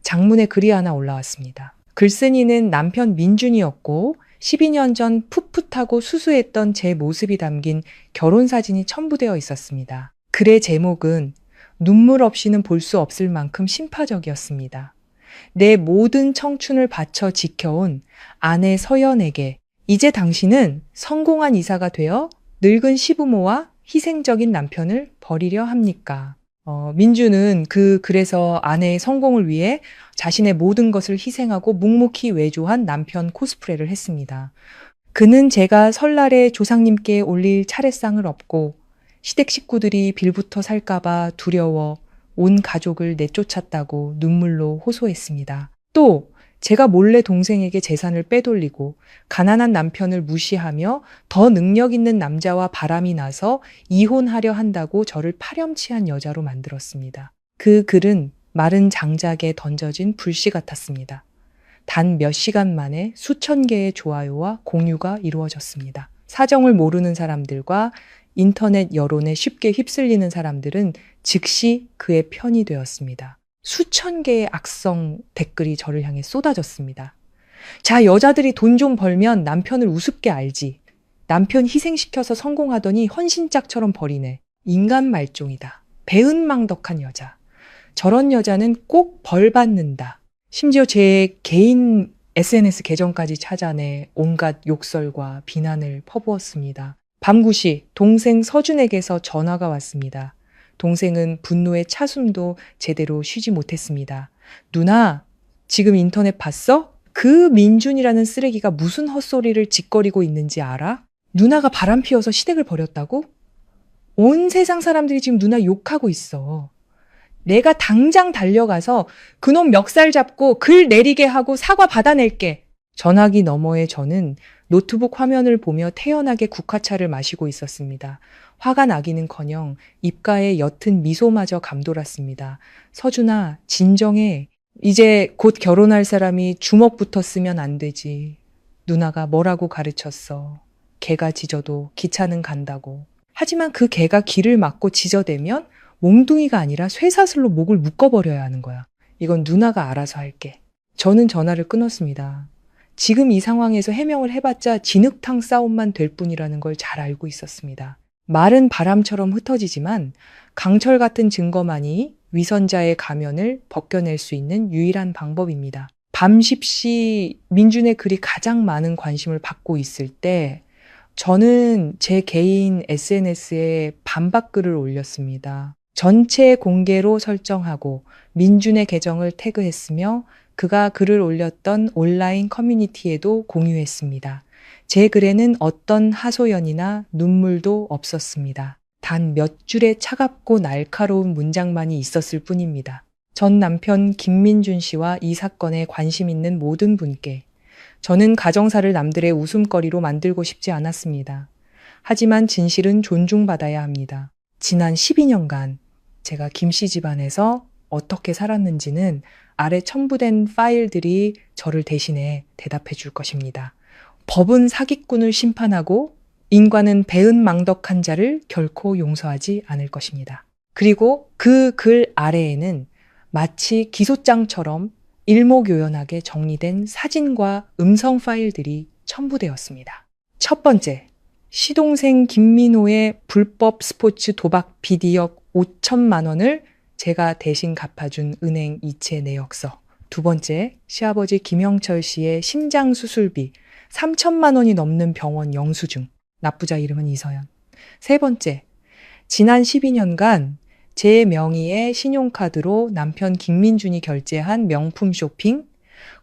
장문의 글이 하나 올라왔습니다. 글쓴이는 남편 민준이었고 12년 전 풋풋하고 수수했던 제 모습이 담긴 결혼사진이 첨부되어 있었습니다. 글의 제목은 눈물 없이는 볼 수 없을 만큼 심파적이었습니다. 내 모든 청춘을 바쳐 지켜온 아내 서연에게 이제 당신은 성공한 이사가 되어 늙은 시부모와 희생적인 남편을 버리려 합니까? 민주는 그 글에서 아내의 성공을 위해 자신의 모든 것을 희생하고 묵묵히 외조한 남편 코스프레를 했습니다. 그는 제가 설날에 조상님께 올릴 차례상을 업고 시댁 식구들이 빌부터 살까봐 두려워 온 가족을 내쫓았다고 눈물로 호소했습니다. 또 제가 몰래 동생에게 재산을 빼돌리고 가난한 남편을 무시하며 더 능력 있는 남자와 바람이 나서 이혼하려 한다고 저를 파렴치한 여자로 만들었습니다. 그 글은 마른 장작에 던져진 불씨 같았습니다. 단 몇 시간 만에 수천 개의 좋아요와 공유가 이루어졌습니다. 사정을 모르는 사람들과 인터넷 여론에 쉽게 휩쓸리는 사람들은 즉시 그의 편이 되었습니다. 수천 개의 악성 댓글이 저를 향해 쏟아졌습니다. 자, 여자들이 돈 좀 벌면 남편을 우습게 알지. 남편 희생시켜서 성공하더니 헌신짝처럼 버리네. 인간 말종이다. 배은망덕한 여자. 저런 여자는 꼭 벌 받는다. 심지어 제 개인 SNS 계정까지 찾아내 온갖 욕설과 비난을 퍼부었습니다. 밤 9시 동생 서준에게서 전화가 왔습니다. 동생은 분노에 차숨도 제대로 쉬지 못했습니다. 누나, 지금 인터넷 봤어? 그 민준이라는 쓰레기가 무슨 헛소리를 짓거리고 있는지 알아? 누나가 바람 피워서 시댁을 버렸다고? 온 세상 사람들이 지금 누나 욕하고 있어. 내가 당장 달려가서 그놈 멱살 잡고 글 내리게 하고 사과 받아낼게. 전화기 너머에 저는 노트북 화면을 보며 태연하게 국화차를 마시고 있었습니다. 화가 나기는커녕 입가에 옅은 미소마저 감돌았습니다. 서준아, 진정해. 이제 곧 결혼할 사람이 주먹 붙었으면 안 되지. 누나가 뭐라고 가르쳤어. 개가 짖어도 기차는 간다고. 하지만 그 개가 길을 막고 짖어대면 몽둥이가 아니라 쇠사슬로 목을 묶어버려야 하는 거야. 이건 누나가 알아서 할게. 저는 전화를 끊었습니다. 지금 이 상황에서 해명을 해봤자 진흙탕 싸움만 될 뿐이라는 걸 잘 알고 있었습니다. 말은 바람처럼 흩어지지만 강철 같은 증거만이 위선자의 가면을 벗겨낼 수 있는 유일한 방법입니다. 밤 10시 민준의 글이 가장 많은 관심을 받고 있을 때 저는 제 개인 SNS에 반박 글을 올렸습니다. 전체 공개로 설정하고 민준의 계정을 태그했으며 그가 글을 올렸던 온라인 커뮤니티에도 공유했습니다. 제 글에는 어떤 하소연이나 눈물도 없었습니다. 단 몇 줄의 차갑고 날카로운 문장만이 있었을 뿐입니다. 전 남편 김민준 씨와 이 사건에 관심 있는 모든 분께 저는 가정사를 남들의 웃음거리로 만들고 싶지 않았습니다. 하지만 진실은 존중받아야 합니다. 지난 12년간 제가 김씨 집안에서 어떻게 살았는지는 아래 첨부된 파일들이 저를 대신해 대답해 줄 것입니다. 법은 사기꾼을 심판하고 인과는 배은망덕한 자를 결코 용서하지 않을 것입니다. 그리고 그 글 아래에는 마치 기소장처럼 일목요연하게 정리된 사진과 음성 파일들이 첨부되었습니다. 첫 번째, 시동생 김민호의 불법 스포츠 도박 비디역 5천만 원을 제가 대신 갚아준 은행 이체 내역서. 두 번째, 시아버지 김영철 씨의 심장 수술비 3천만 원이 넘는 병원 영수증. 납부자 이름은 이서연. 세 번째, 지난 12년간 제 명의의 신용카드로 남편 김민준이 결제한 명품 쇼핑,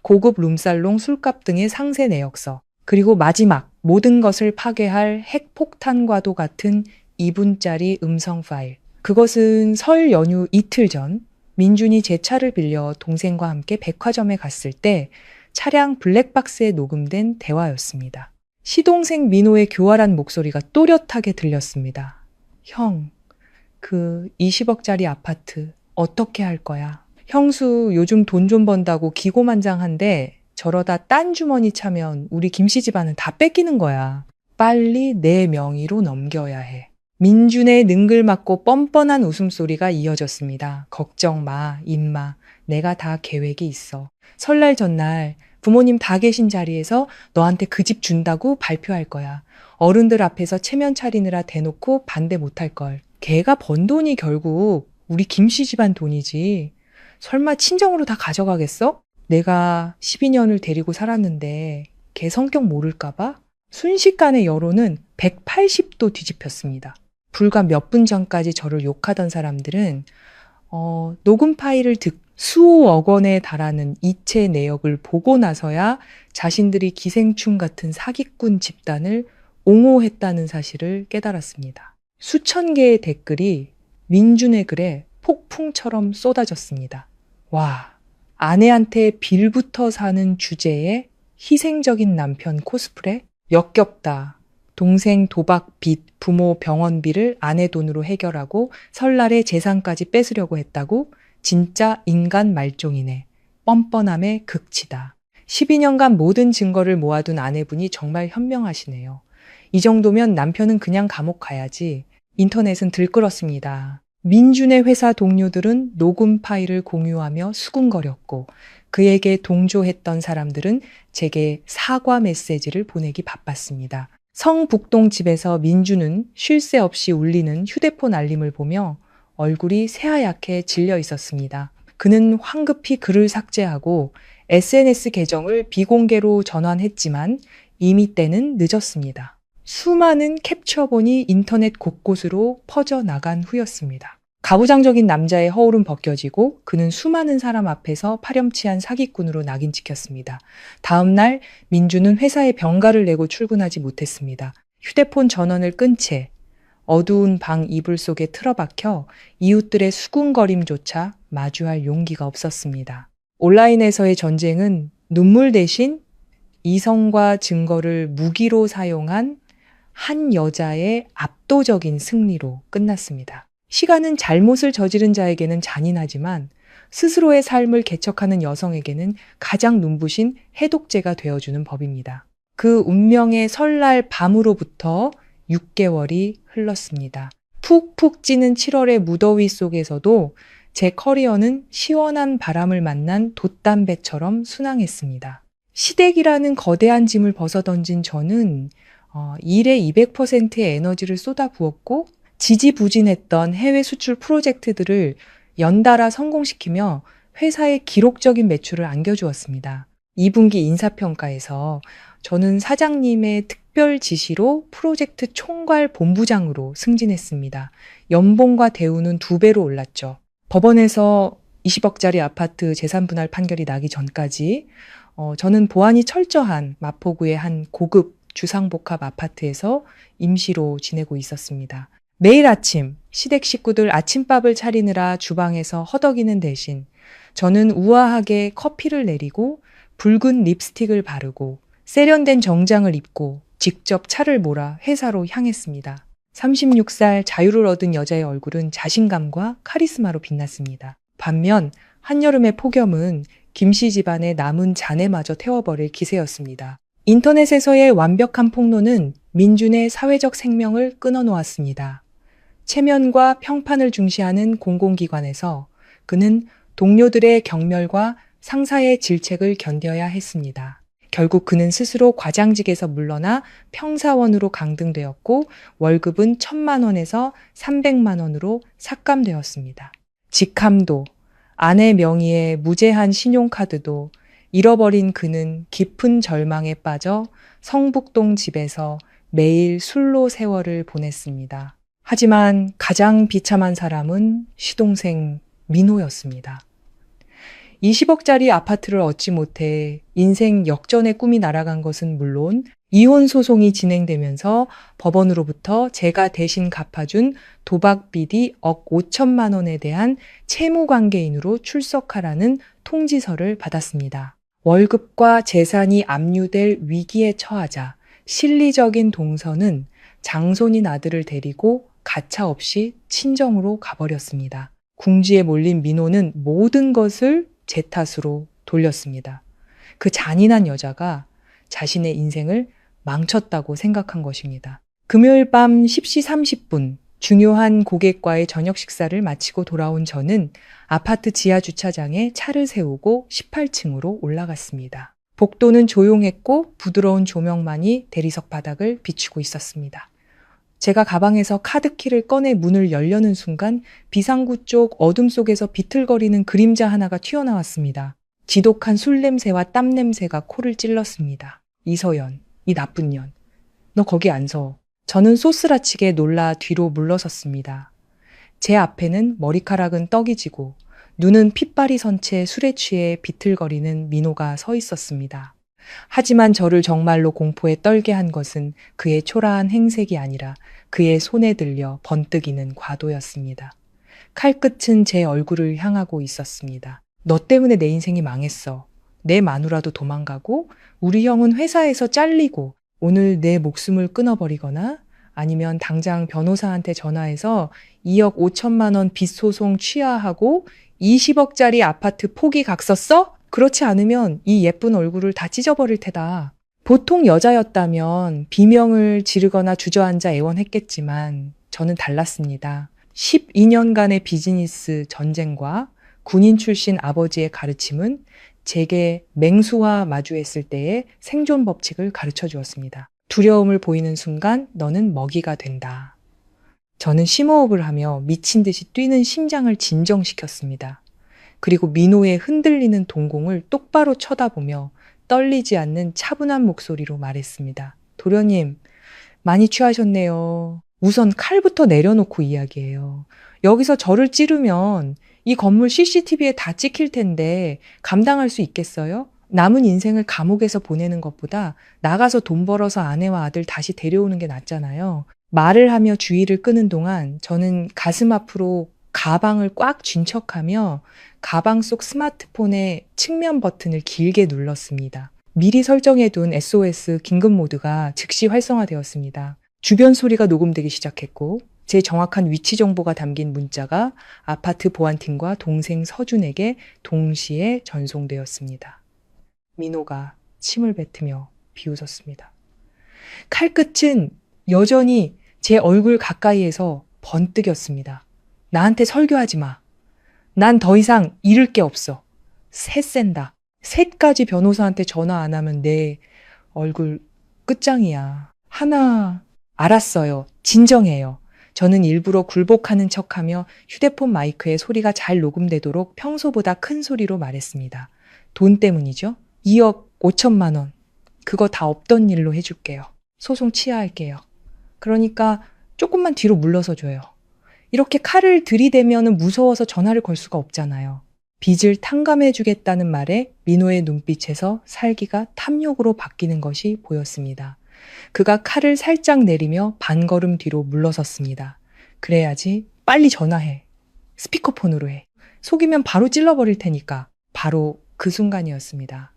고급 룸살롱 술값 등의 상세 내역서. 그리고 마지막, 모든 것을 파괴할 핵폭탄과도 같은 2분짜리 음성 파일. 그것은 설 연휴 이틀 전 민준이 제 차를 빌려 동생과 함께 백화점에 갔을 때 차량 블랙박스에 녹음된 대화였습니다. 시동생 민호의 교활한 목소리가 또렷하게 들렸습니다. 형, 그 20억짜리 아파트 어떻게 할 거야? 형수 요즘 돈 좀 번다고 기고만장한데 저러다 딴 주머니 차면 우리 김씨 집안은 다 뺏기는 거야. 빨리 내 명의로 넘겨야 해. 민준의 능글맞고 뻔뻔한 웃음소리가 이어졌습니다. 걱정 마, 임마. 내가 다 계획이 있어. 설날 전날 부모님 다 계신 자리에서 너한테 그 집 준다고 발표할 거야. 어른들 앞에서 체면 차리느라 대놓고 반대 못할 걸. 걔가 번 돈이 결국 우리 김씨 집안 돈이지. 설마 친정으로 다 가져가겠어? 내가 12년을 데리고 살았는데 걔 성격 모를까 봐? 순식간에 여론은 180도 뒤집혔습니다. 불과 몇 분 전까지 저를 욕하던 사람들은 녹음 파일을 수억억 원에 달하는 이체 내역을 보고 나서야 자신들이 기생충 같은 사기꾼 집단을 옹호했다는 사실을 깨달았습니다. 수천 개의 댓글이 민준의 글에 폭풍처럼 쏟아졌습니다. 와, 아내한테 빌부터 사는 주제에 희생적인 남편 코스프레? 역겹다. 동생 도박 빚, 부모 병원비를 아내 돈으로 해결하고 설날에 재산까지 뺏으려고 했다고? 진짜 인간 말종이네. 뻔뻔함의 극치다. 12년간 모든 증거를 모아둔 아내분이 정말 현명하시네요. 이 정도면 남편은 그냥 감옥 가야지. 인터넷은 들끓었습니다. 민준의 회사 동료들은 녹음 파일을 공유하며 수군거렸고 그에게 동조했던 사람들은 제게 사과 메시지를 보내기 바빴습니다. 성북동 집에서 민준은 쉴 새 없이 울리는 휴대폰 알림을 보며 얼굴이 새하얗게 질려 있었습니다. 그는 황급히 글을 삭제하고 SNS 계정을 비공개로 전환했지만 이미 때는 늦었습니다. 수많은 캡처본이 인터넷 곳곳으로 퍼져나간 후였습니다. 가부장적인 남자의 허울은 벗겨지고 그는 수많은 사람 앞에서 파렴치한 사기꾼으로 낙인 찍혔습니다. 다음 날 민주는 회사에 병가를 내고 출근하지 못했습니다. 휴대폰 전원을 끈 채 어두운 방 이불 속에 틀어박혀 이웃들의 수군거림조차 마주할 용기가 없었습니다. 온라인에서의 전쟁은 눈물 대신 이성과 증거를 무기로 사용한 한 여자의 압도적인 승리로 끝났습니다. 시간은 잘못을 저지른 자에게는 잔인하지만 스스로의 삶을 개척하는 여성에게는 가장 눈부신 해독제가 되어주는 법입니다. 그 운명의 설날 밤으로부터 6개월이 흘렀습니다. 푹푹 찌는 7월의 무더위 속에서도 제 커리어는 시원한 바람을 만난 돛담배처럼 순항했습니다. 시댁이라는 거대한 짐을 벗어던진 저는 일에 200%의 에너지를 쏟아부었고 지지부진했던 해외 수출 프로젝트들을 연달아 성공시키며 회사의 기록적인 매출을 안겨주었습니다. 2분기 인사평가에서 저는 사장님의 특별 지시로 프로젝트 총괄 본부장으로 승진했습니다. 연봉과 대우는 2배로 올랐죠. 법원에서 20억짜리 아파트 재산분할 판결이 나기 전까지 저는 보안이 철저한 마포구의 한 고급 주상복합 아파트에서 임시로 지내고 있었습니다. 매일 아침 시댁 식구들 아침밥을 차리느라 주방에서 허덕이는 대신 저는 우아하게 커피를 내리고 붉은 립스틱을 바르고 세련된 정장을 입고 직접 차를 몰아 회사로 향했습니다. 36살 자유를 얻은 여자의 얼굴은 자신감과 카리스마로 빛났습니다. 반면 한여름의 폭염은 김씨 집안의 남은 잔해마저 태워버릴 기세였습니다. 인터넷에서의 완벽한 폭로는 민준의 사회적 생명을 끊어놓았습니다. 체면과 평판을 중시하는 공공기관에서 그는 동료들의 경멸과 상사의 질책을 견뎌야 했습니다. 결국 그는 스스로 과장직에서 물러나 평사원으로 강등되었고 월급은 1,000만 원에서 300만 원으로 삭감되었습니다. 직함도 아내 명의의 무제한 신용카드도 잃어버린 그는 깊은 절망에 빠져 성북동 집에서 매일 술로 세월을 보냈습니다. 하지만 가장 비참한 사람은 시동생 민호였습니다. 20억짜리 아파트를 얻지 못해 인생 역전의 꿈이 날아간 것은 물론 이혼 소송이 진행되면서 법원으로부터 제가 대신 갚아준 도박비리 1억 5천만 원에 대한 채무관계인으로 출석하라는 통지서를 받았습니다. 월급과 재산이 압류될 위기에 처하자 실리적인 동서는 장손인 아들을 데리고 가차없이 친정으로 가버렸습니다. 궁지에 몰린 민호는 모든 것을 제 탓으로 돌렸습니다. 그 잔인한 여자가 자신의 인생을 망쳤다고 생각한 것입니다. 금요일 밤 10시 30분 중요한 고객과의 저녁 식사를 마치고 돌아온 저는 아파트 지하 주차장에 차를 세우고 18층으로 올라갔습니다. 복도는 조용했고 부드러운 조명만이 대리석 바닥을 비추고 있었습니다. 제가 가방에서 카드키를 꺼내 문을 열려는 순간 비상구 쪽 어둠 속에서 비틀거리는 그림자 하나가 튀어나왔습니다. 지독한 술 냄새와 땀 냄새가 코를 찔렀습니다. 이서연, 이 나쁜 년. 너 거기 안 서. 저는 소스라치게 놀라 뒤로 물러섰습니다. 제 앞에는 머리카락은 떡이 지고 눈은 핏발이 선 채 술에 취해 비틀거리는 민호가 서 있었습니다. 하지만 저를 정말로 공포에 떨게 한 것은 그의 초라한 행색이 아니라 그의 손에 들려 번뜩이는 과도였습니다. 칼끝은 제 얼굴을 향하고 있었습니다. 너 때문에 내 인생이 망했어. 내 마누라도 도망가고 우리 형은 회사에서 잘리고 오늘 내 목숨을 끊어버리거나 아니면 당장 변호사한테 전화해서 2억 5천만 원 빚 소송 취하하고 20억짜리 아파트 포기 각서 써? 그렇지 않으면 이 예쁜 얼굴을 다 찢어버릴 테다. 보통 여자였다면 비명을 지르거나 주저앉아 애원했겠지만 저는 달랐습니다. 12년간의 비즈니스 전쟁과 군인 출신 아버지의 가르침은 제게 맹수와 마주했을 때의 생존 법칙을 가르쳐 주었습니다. 두려움을 보이는 순간 너는 먹이가 된다. 저는 심호흡을 하며 미친 듯이 뛰는 심장을 진정시켰습니다. 그리고 민호의 흔들리는 동공을 똑바로 쳐다보며 떨리지 않는 차분한 목소리로 말했습니다. 도련님, 많이 취하셨네요. 우선 칼부터 내려놓고 이야기해요. 여기서 저를 찌르면 이 건물 CCTV에 다 찍힐 텐데 감당할 수 있겠어요? 남은 인생을 감옥에서 보내는 것보다 나가서 돈 벌어서 아내와 아들 다시 데려오는 게 낫잖아요. 말을 하며 주의를 끄는 동안 저는 가슴 앞으로 가방을 꽉 쥔 척하며 가방 속 스마트폰의 측면 버튼을 길게 눌렀습니다. 미리 설정해둔 SOS 긴급 모드가 즉시 활성화되었습니다. 주변 소리가 녹음되기 시작했고 제 정확한 위치 정보가 담긴 문자가 아파트 보안팀과 동생 서준에게 동시에 전송되었습니다. 민호가 침을 뱉으며 비웃었습니다. 칼끝은 여전히 제 얼굴 가까이에서 번뜩였습니다. 나한테 설교하지 마. 난 더 이상 잃을 게 없어. 셋 센다. 셋까지 변호사한테 전화 안 하면 내 얼굴 끝장이야. 하나, 알았어요. 진정해요. 저는 일부러 굴복하는 척하며 휴대폰 마이크에 소리가 잘 녹음되도록 평소보다 큰 소리로 말했습니다. 돈 때문이죠? 2억 5천만 원. 그거 다 없던 일로 해줄게요. 소송 취하할게요. 그러니까 조금만 뒤로 물러서 줘요. 이렇게 칼을 들이대면 무서워서 전화를 걸 수가 없잖아요. 빚을 탕감해주겠다는 말에 민호의 눈빛에서 살기가 탐욕으로 바뀌는 것이 보였습니다. 그가 칼을 살짝 내리며 반걸음 뒤로 물러섰습니다. 그래야지 빨리 전화해. 스피커폰으로 해. 속이면 바로 찔러버릴 테니까. 바로 그 순간이었습니다.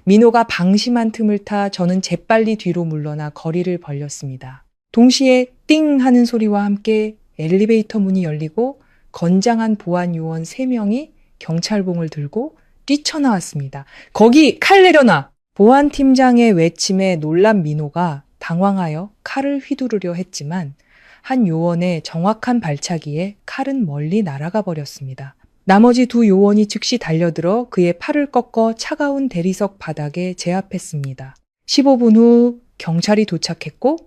민호가 방심한 틈을 타 저는 재빨리 뒤로 물러나 거리를 벌렸습니다. 동시에 띵 하는 소리와 함께 엘리베이터 문이 열리고 건장한 보안 요원 3명이 경찰봉을 들고 뛰쳐나왔습니다. 거기 칼 내려놔! 보안팀장의 외침에 놀란 민호가 당황하여 칼을 휘두르려 했지만 한 요원의 정확한 발차기에 칼은 멀리 날아가 버렸습니다. 나머지 2 요원이 즉시 달려들어 그의 팔을 꺾어 차가운 대리석 바닥에 제압했습니다. 15분 후 경찰이 도착했고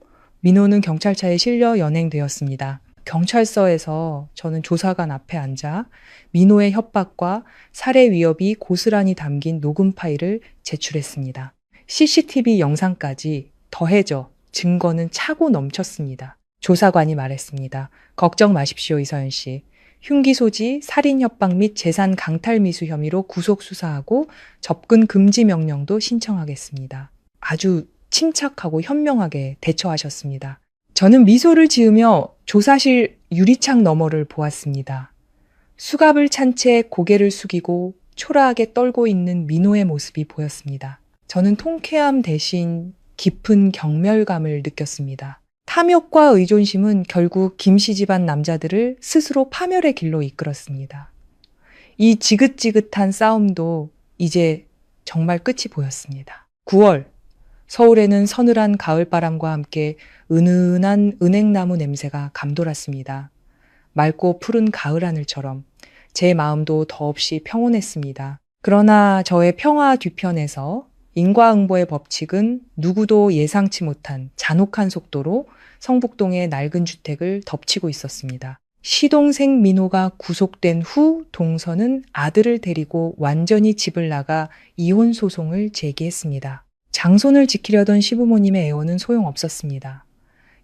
민호는 경찰차에 실려 연행되었습니다. 경찰서에서 저는 조사관 앞에 앉아 민호의 협박과 살해 위협이 고스란히 담긴 녹음 파일을 제출했습니다. CCTV 영상까지 더해져 증거는 차고 넘쳤습니다. 조사관이 말했습니다. 걱정 마십시오, 이서연 씨. 흉기 소지, 살인 협박 및 재산 강탈 미수 혐의로 구속 수사하고 접근 금지 명령도 신청하겠습니다. 아주 침착하고 현명하게 대처하셨습니다. 저는 미소를 지으며 조사실 유리창 너머를 보았습니다. 수갑을 찬 채 고개를 숙이고 초라하게 떨고 있는 민호의 모습이 보였습니다. 저는 통쾌함 대신 깊은 경멸감을 느꼈습니다. 탐욕과 의존심은 결국 김씨 집안 남자들을 스스로 파멸의 길로 이끌었습니다. 이 지긋지긋한 싸움도 이제 정말 끝이 보였습니다. 9월 서울에는 서늘한 가을바람과 함께 은은한 은행나무 냄새가 감돌았습니다. 맑고 푸른 가을 하늘처럼 제 마음도 더없이 평온했습니다. 그러나 저의 평화 뒤편에서 인과응보의 법칙은 누구도 예상치 못한 잔혹한 속도로 성북동의 낡은 주택을 덮치고 있었습니다. 시동생 민호가 구속된 후 동서는 아들을 데리고 완전히 집을 나가 이혼 소송을 제기했습니다. 장손을 지키려던 시부모님의 애원은 소용없었습니다.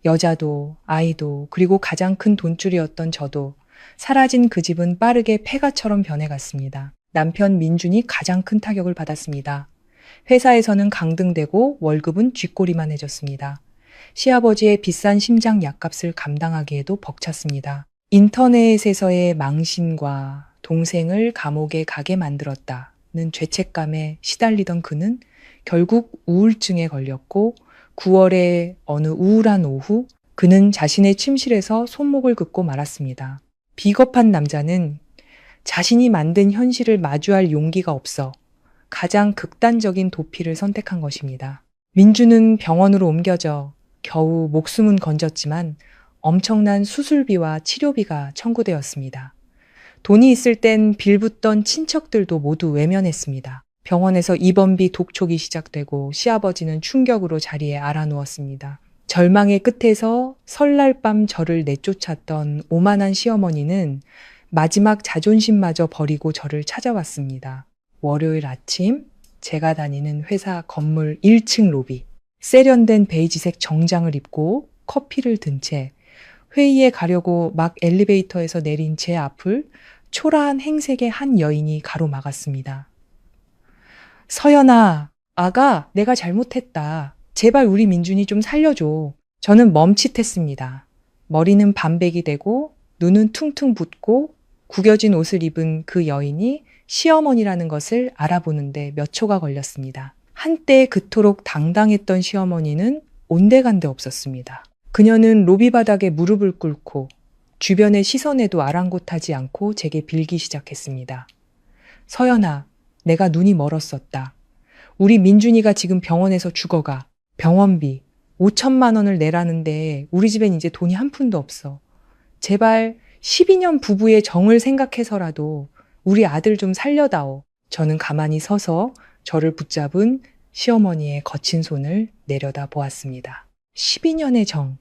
여자도 아이도 그리고 가장 큰 돈줄이었던 저도 사라진 그 집은 빠르게 폐가처럼 변해갔습니다. 남편 민준이 가장 큰 타격을 받았습니다. 회사에서는 강등되고 월급은 쥐꼬리만 해줬습니다. 시아버지의 비싼 심장 약값을 감당하기에도 벅찼습니다. 인터넷에서의 망신과 동생을 감옥에 가게 만들었다는 죄책감에 시달리던 그는 결국 우울증에 걸렸고 9월의 어느 우울한 오후 그는 자신의 침실에서 손목을 긋고 말았습니다. 비겁한 남자는 자신이 만든 현실을 마주할 용기가 없어 가장 극단적인 도피를 선택한 것입니다. 민주는 병원으로 옮겨져 겨우 목숨은 건졌지만 엄청난 수술비와 치료비가 청구되었습니다. 돈이 있을 땐 빌붙던 친척들도 모두 외면했습니다. 병원에서 입원비 독촉이 시작되고 시아버지는 충격으로 자리에 알아누웠습니다. 절망의 끝에서 설날 밤 저를 내쫓았던 오만한 시어머니는 마지막 자존심마저 버리고 저를 찾아왔습니다. 월요일 아침 제가 다니는 회사 건물 1층 로비. 세련된 베이지색 정장을 입고 커피를 든 채 회의에 가려고 막 엘리베이터에서 내린 제 앞을 초라한 행색의 한 여인이 가로막았습니다. 서연아, 아가, 내가 잘못했다. 제발 우리 민준이 좀 살려줘. 저는 멈칫했습니다. 머리는 반백이 되고 눈은 퉁퉁 붓고 구겨진 옷을 입은 그 여인이 시어머니라는 것을 알아보는데 몇 초가 걸렸습니다. 한때 그토록 당당했던 시어머니는 온데간데 없었습니다. 그녀는 로비 바닥에 무릎을 꿇고 주변의 시선에도 아랑곳하지 않고 제게 빌기 시작했습니다. 서연아, 내가 눈이 멀었었다. 우리 민준이가 지금 병원에서 죽어가. 병원비 5천만 원을 내라는데 우리 집엔 이제 돈이 한 푼도 없어. 제발 12년 부부의 정을 생각해서라도 우리 아들 좀 살려다오. 저는 가만히 서서 저를 붙잡은 시어머니의 거친 손을 내려다 보았습니다. 12년의 정.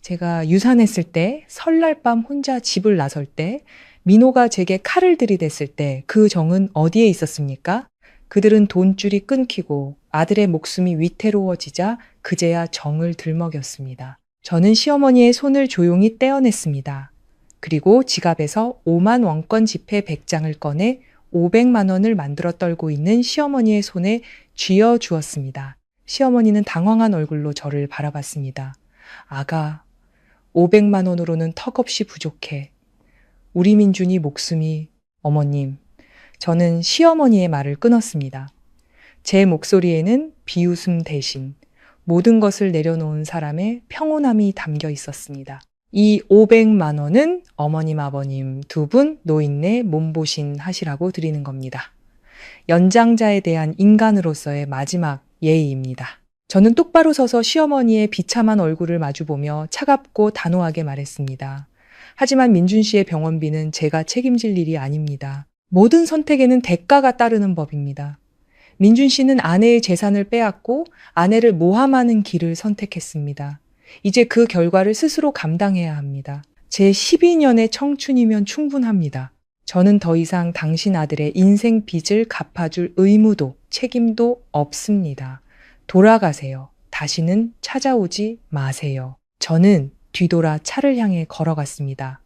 제가 유산했을 때, 설날 밤 혼자 집을 나설 때, 민호가 제게 칼을 들이댔을 때 그 정은 어디에 있었습니까? 그들은 돈줄이 끊기고 아들의 목숨이 위태로워지자 그제야 정을 들먹였습니다. 저는 시어머니의 손을 조용히 떼어냈습니다. 그리고 지갑에서 5만 원권 지폐 100장을 꺼내 500만 원을 만들어 떨고 있는 시어머니의 손에 쥐어 주었습니다. 시어머니는 당황한 얼굴로 저를 바라봤습니다. 아가, 500만 원으로는 턱없이 부족해. 우리 민준이 목숨이... 어머님, 저는 시어머니의 말을 끊었습니다. 제 목소리에는 비웃음 대신 모든 것을 내려놓은 사람의 평온함이 담겨 있었습니다. 이 500만 원은 어머님, 아버님 두 분 노인네 몸보신 하시라고 드리는 겁니다. 연장자에 대한 인간으로서의 마지막 예의입니다. 저는 똑바로 서서 시어머니의 비참한 얼굴을 마주보며 차갑고 단호하게 말했습니다. 하지만 민준 씨의 병원비는 제가 책임질 일이 아닙니다. 모든 선택에는 대가가 따르는 법입니다. 민준 씨는 아내의 재산을 빼앗고 아내를 모함하는 길을 선택했습니다. 이제 그 결과를 스스로 감당해야 합니다. 제 12년의 청춘이면 충분합니다. 저는 더 이상 당신 아들의 인생 빚을 갚아줄 의무도 책임도 없습니다. 돌아가세요. 다시는 찾아오지 마세요. 저는 뒤돌아 차를 향해 걸어갔습니다.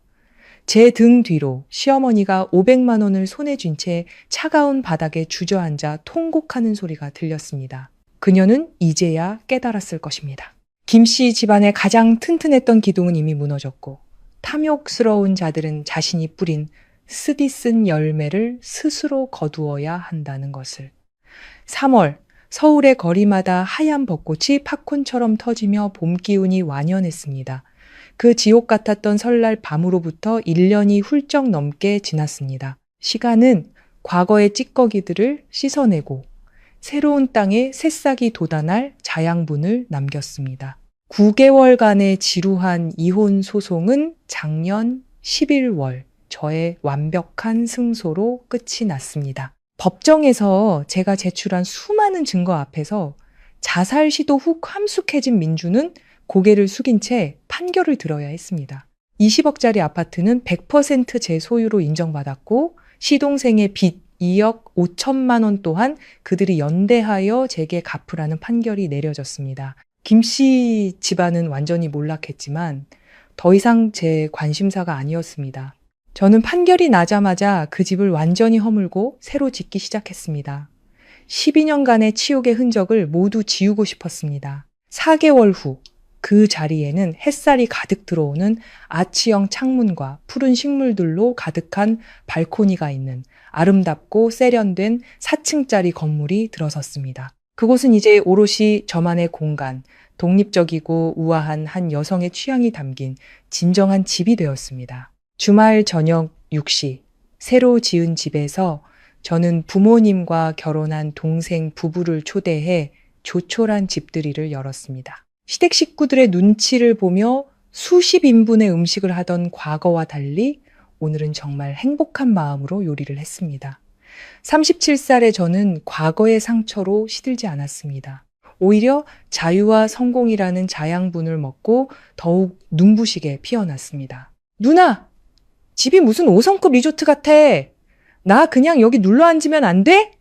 제 등 뒤로 시어머니가 500만 원을 손에 쥔 채 차가운 바닥에 주저앉아 통곡하는 소리가 들렸습니다. 그녀는 이제야 깨달았을 것입니다. 김 씨 집안의 가장 튼튼했던 기둥은 이미 무너졌고 탐욕스러운 자들은 자신이 뿌린 쓰디쓴 열매를 스스로 거두어야 한다는 것을. 3월 서울의 거리마다 하얀 벚꽃이 팝콘처럼 터지며 봄 기운이 완연했습니다. 그 지옥 같았던 설날 밤으로부터 1년이 훌쩍 넘게 지났습니다. 시간은 과거의 찌꺼기들을 씻어내고 새로운 땅에 새싹이 돋아날 자양분을 남겼습니다. 9개월간의 지루한 이혼 소송은 작년 11월 저의 완벽한 승소로 끝이 났습니다. 법정에서 제가 제출한 수많은 증거 앞에서 자살 시도 후 함숙해진 민주는 고개를 숙인 채 판결을 들어야 했습니다. 20억짜리 아파트는 100% 제 소유로 인정받았고 시동생의 빚 2억 5천만 원 또한 그들이 연대하여 제게 갚으라는 판결이 내려졌습니다. 김씨 집안은 완전히 몰락했지만 더 이상 제 관심사가 아니었습니다. 저는 판결이 나자마자 그 집을 완전히 허물고 새로 짓기 시작했습니다. 12년간의 치욕의 흔적을 모두 지우고 싶었습니다. 4개월 후 그 자리에는 햇살이 가득 들어오는 아치형 창문과 푸른 식물들로 가득한 발코니가 있는 아름답고 세련된 4층짜리 건물이 들어섰습니다. 그곳은 이제 오롯이 저만의 공간, 독립적이고 우아한 한 여성의 취향이 담긴 진정한 집이 되었습니다. 주말 저녁 6시, 새로 지은 집에서 저는 부모님과 결혼한 동생 부부를 초대해 조촐한 집들이를 열었습니다. 시댁 식구들의 눈치를 보며 수십 인분의 음식을 하던 과거와 달리 오늘은 정말 행복한 마음으로 요리를 했습니다. 37살의 저는 과거의 상처로 시들지 않았습니다. 오히려 자유와 성공이라는 자양분을 먹고 더욱 눈부시게 피어났습니다. 누나! 집이 무슨 5성급 리조트 같아! 나 그냥 여기 눌러 앉으면 안 돼?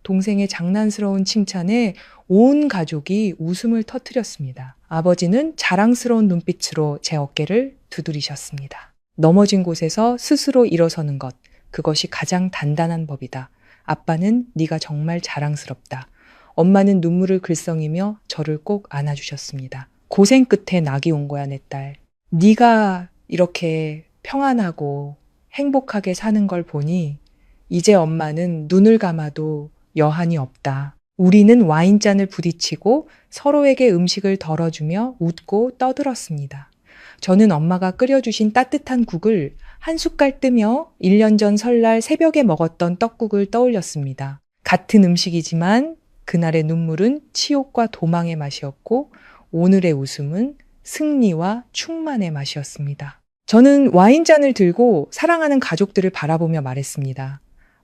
동생의 장난스러운 칭찬에 온 가족이 웃음을 터뜨렸습니다. 아버지는 자랑스러운 눈빛으로 제 어깨를 두드리셨습니다. 넘어진 곳에서 스스로 일어서는 것, 그것이 가장 단단한 법이다. 아빠는 네가 정말 자랑스럽다. 엄마는 눈물을 글썽이며 저를 꼭 안아주셨습니다. 고생 끝에 낙이 온 거야, 내 딸. 네가 이렇게 평안하고 행복하게 사는 걸 보니 이제 엄마는 눈을 감아도 여한이 없다. 우리는 와인잔을 부딪히고 서로에게 음식을 덜어주며 웃고 떠들었습니다. 저는 엄마가 끓여주신 따뜻한 국을 한 숟갈 뜨며 1년 전 설날 새벽에 먹었던 떡국을 떠올렸습니다. 같은 음식이지만 그날의 눈물은 치욕과 도망의 맛이었고 오늘의 웃음은 승리와 충만의 맛이었습니다. 저는 와인잔을 들고 사랑하는 가족들을 바라보며 말했습니다.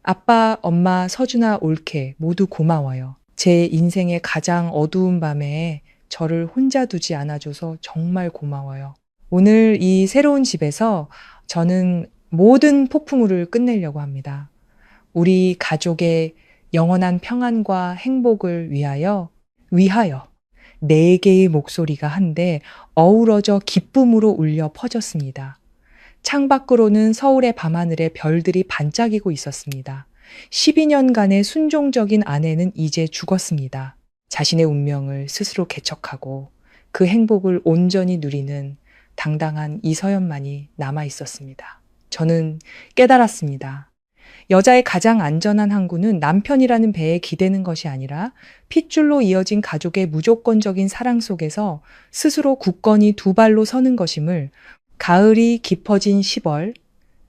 아빠, 엄마, 서준아, 올케 모두 고마워요. 제 인생의 가장 어두운 밤에 저를 혼자 두지 않아줘서 정말 고마워요. 오늘 이 새로운 집에서 저는 모든 폭풍우를 끝내려고 합니다. 우리 가족의 영원한 평안과 행복을 위하여 4개의 목소리가 한데 어우러져 기쁨으로 울려 퍼졌습니다. 창밖으로는 서울의 밤하늘에 별들이 반짝이고 있었습니다. 12년간의 순종적인 아내는 이제 죽었습니다. 자신의 운명을 스스로 개척하고 그 행복을 온전히 누리는 당당한 이서연만이 남아 있었습니다. 저는 깨달았습니다. 여자의 가장 안전한 항구는 남편이라는 배에 기대는 것이 아니라 핏줄로 이어진 가족의 무조건적인 사랑 속에서 스스로 굳건히 두 발로 서는 것임을 가을이 깊어진 10월,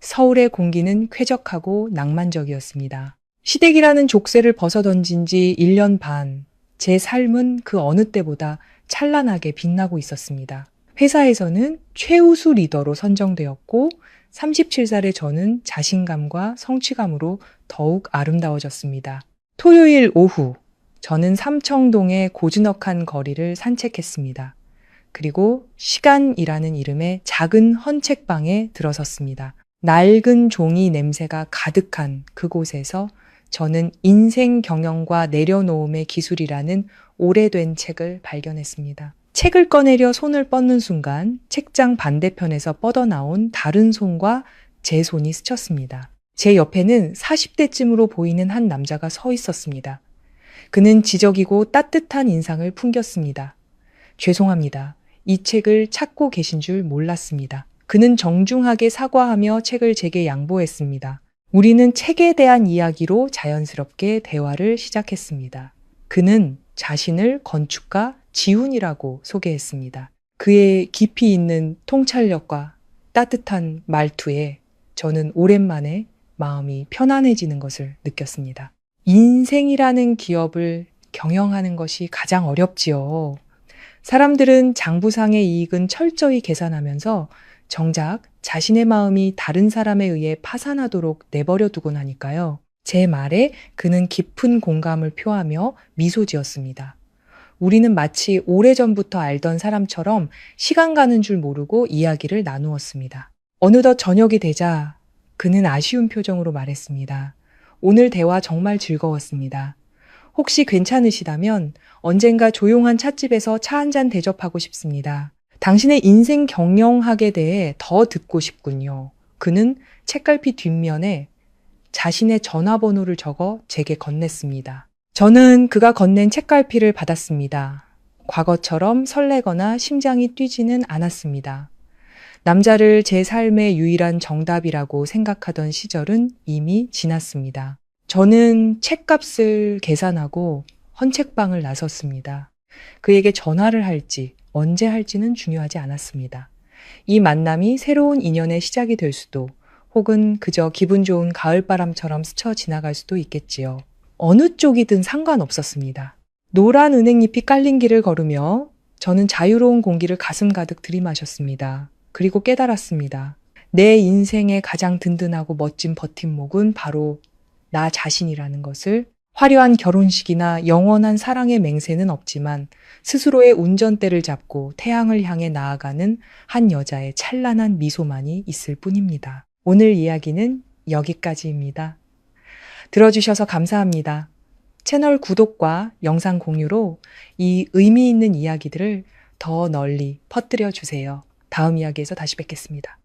서울의 공기는 쾌적하고 낭만적이었습니다. 시댁이라는 족쇄를 벗어던진 지 1년 반, 제 삶은 그 어느 때보다 찬란하게 빛나고 있었습니다. 회사에서는 최우수 리더로 선정되었고 37살의 저는 자신감과 성취감으로 더욱 아름다워졌습니다. 토요일 오후, 저는 삼청동의 고즈넉한 거리를 산책했습니다. 그리고 시간이라는 이름의 작은 헌책방에 들어섰습니다. 낡은 종이 냄새가 가득한 그곳에서 저는 인생 경영과 내려놓음의 기술이라는 오래된 책을 발견했습니다. 책을 꺼내려 손을 뻗는 순간 책장 반대편에서 뻗어나온 다른 손과 제 손이 스쳤습니다. 제 옆에는 40대쯤으로 보이는 한 남자가 서 있었습니다. 그는 지적이고 따뜻한 인상을 풍겼습니다. 죄송합니다. 이 책을 찾고 계신 줄 몰랐습니다. 그는 정중하게 사과하며 책을 제게 양보했습니다. 우리는 책에 대한 이야기로 자연스럽게 대화를 시작했습니다. 그는 자신을 건축가 지훈이라고 소개했습니다. 그의 깊이 있는 통찰력과 따뜻한 말투에 저는 오랜만에 마음이 편안해지는 것을 느꼈습니다. 인생이라는 기업을 경영하는 것이 가장 어렵지요. 사람들은 장부상의 이익은 철저히 계산하면서 정작 자신의 마음이 다른 사람에 의해 파산하도록 내버려 두곤 하니까요. 제 말에 그는 깊은 공감을 표하며 미소 지었습니다. 우리는 마치 오래전부터 알던 사람처럼 시간 가는 줄 모르고 이야기를 나누었습니다. 어느덧 저녁이 되자 그는 아쉬운 표정으로 말했습니다. 오늘 대화 정말 즐거웠습니다. 혹시 괜찮으시다면 언젠가 조용한 찻집에서 차 한 잔 대접하고 싶습니다. 당신의 인생 경영학에 대해 더 듣고 싶군요. 그는 책갈피 뒷면에 자신의 전화번호를 적어 제게 건넸습니다. 저는 그가 건넨 책갈피를 받았습니다. 과거처럼 설레거나 심장이 뛰지는 않았습니다. 남자를 제 삶의 유일한 정답이라고 생각하던 시절은 이미 지났습니다. 저는 책값을 계산하고 헌책방을 나섰습니다. 그에게 전화를 할지 언제 할지는 중요하지 않았습니다. 이 만남이 새로운 인연의 시작이 될 수도 혹은 그저 기분 좋은 가을바람처럼 스쳐 지나갈 수도 있겠지요. 어느 쪽이든 상관없었습니다. 노란 은행잎이 깔린 길을 걸으며 저는 자유로운 공기를 가슴 가득 들이마셨습니다. 그리고 깨달았습니다. 내 인생의 가장 든든하고 멋진 버팀목은 바로 나 자신이라는 것을. 화려한 결혼식이나 영원한 사랑의 맹세는 없지만 스스로의 운전대를 잡고 태양을 향해 나아가는 한 여자의 찬란한 미소만이 있을 뿐입니다. 오늘 이야기는 여기까지입니다. 들어주셔서 감사합니다. 채널 구독과 영상 공유로 이 의미 있는 이야기들을 더 널리 퍼뜨려 주세요. 다음 이야기에서 다시 뵙겠습니다.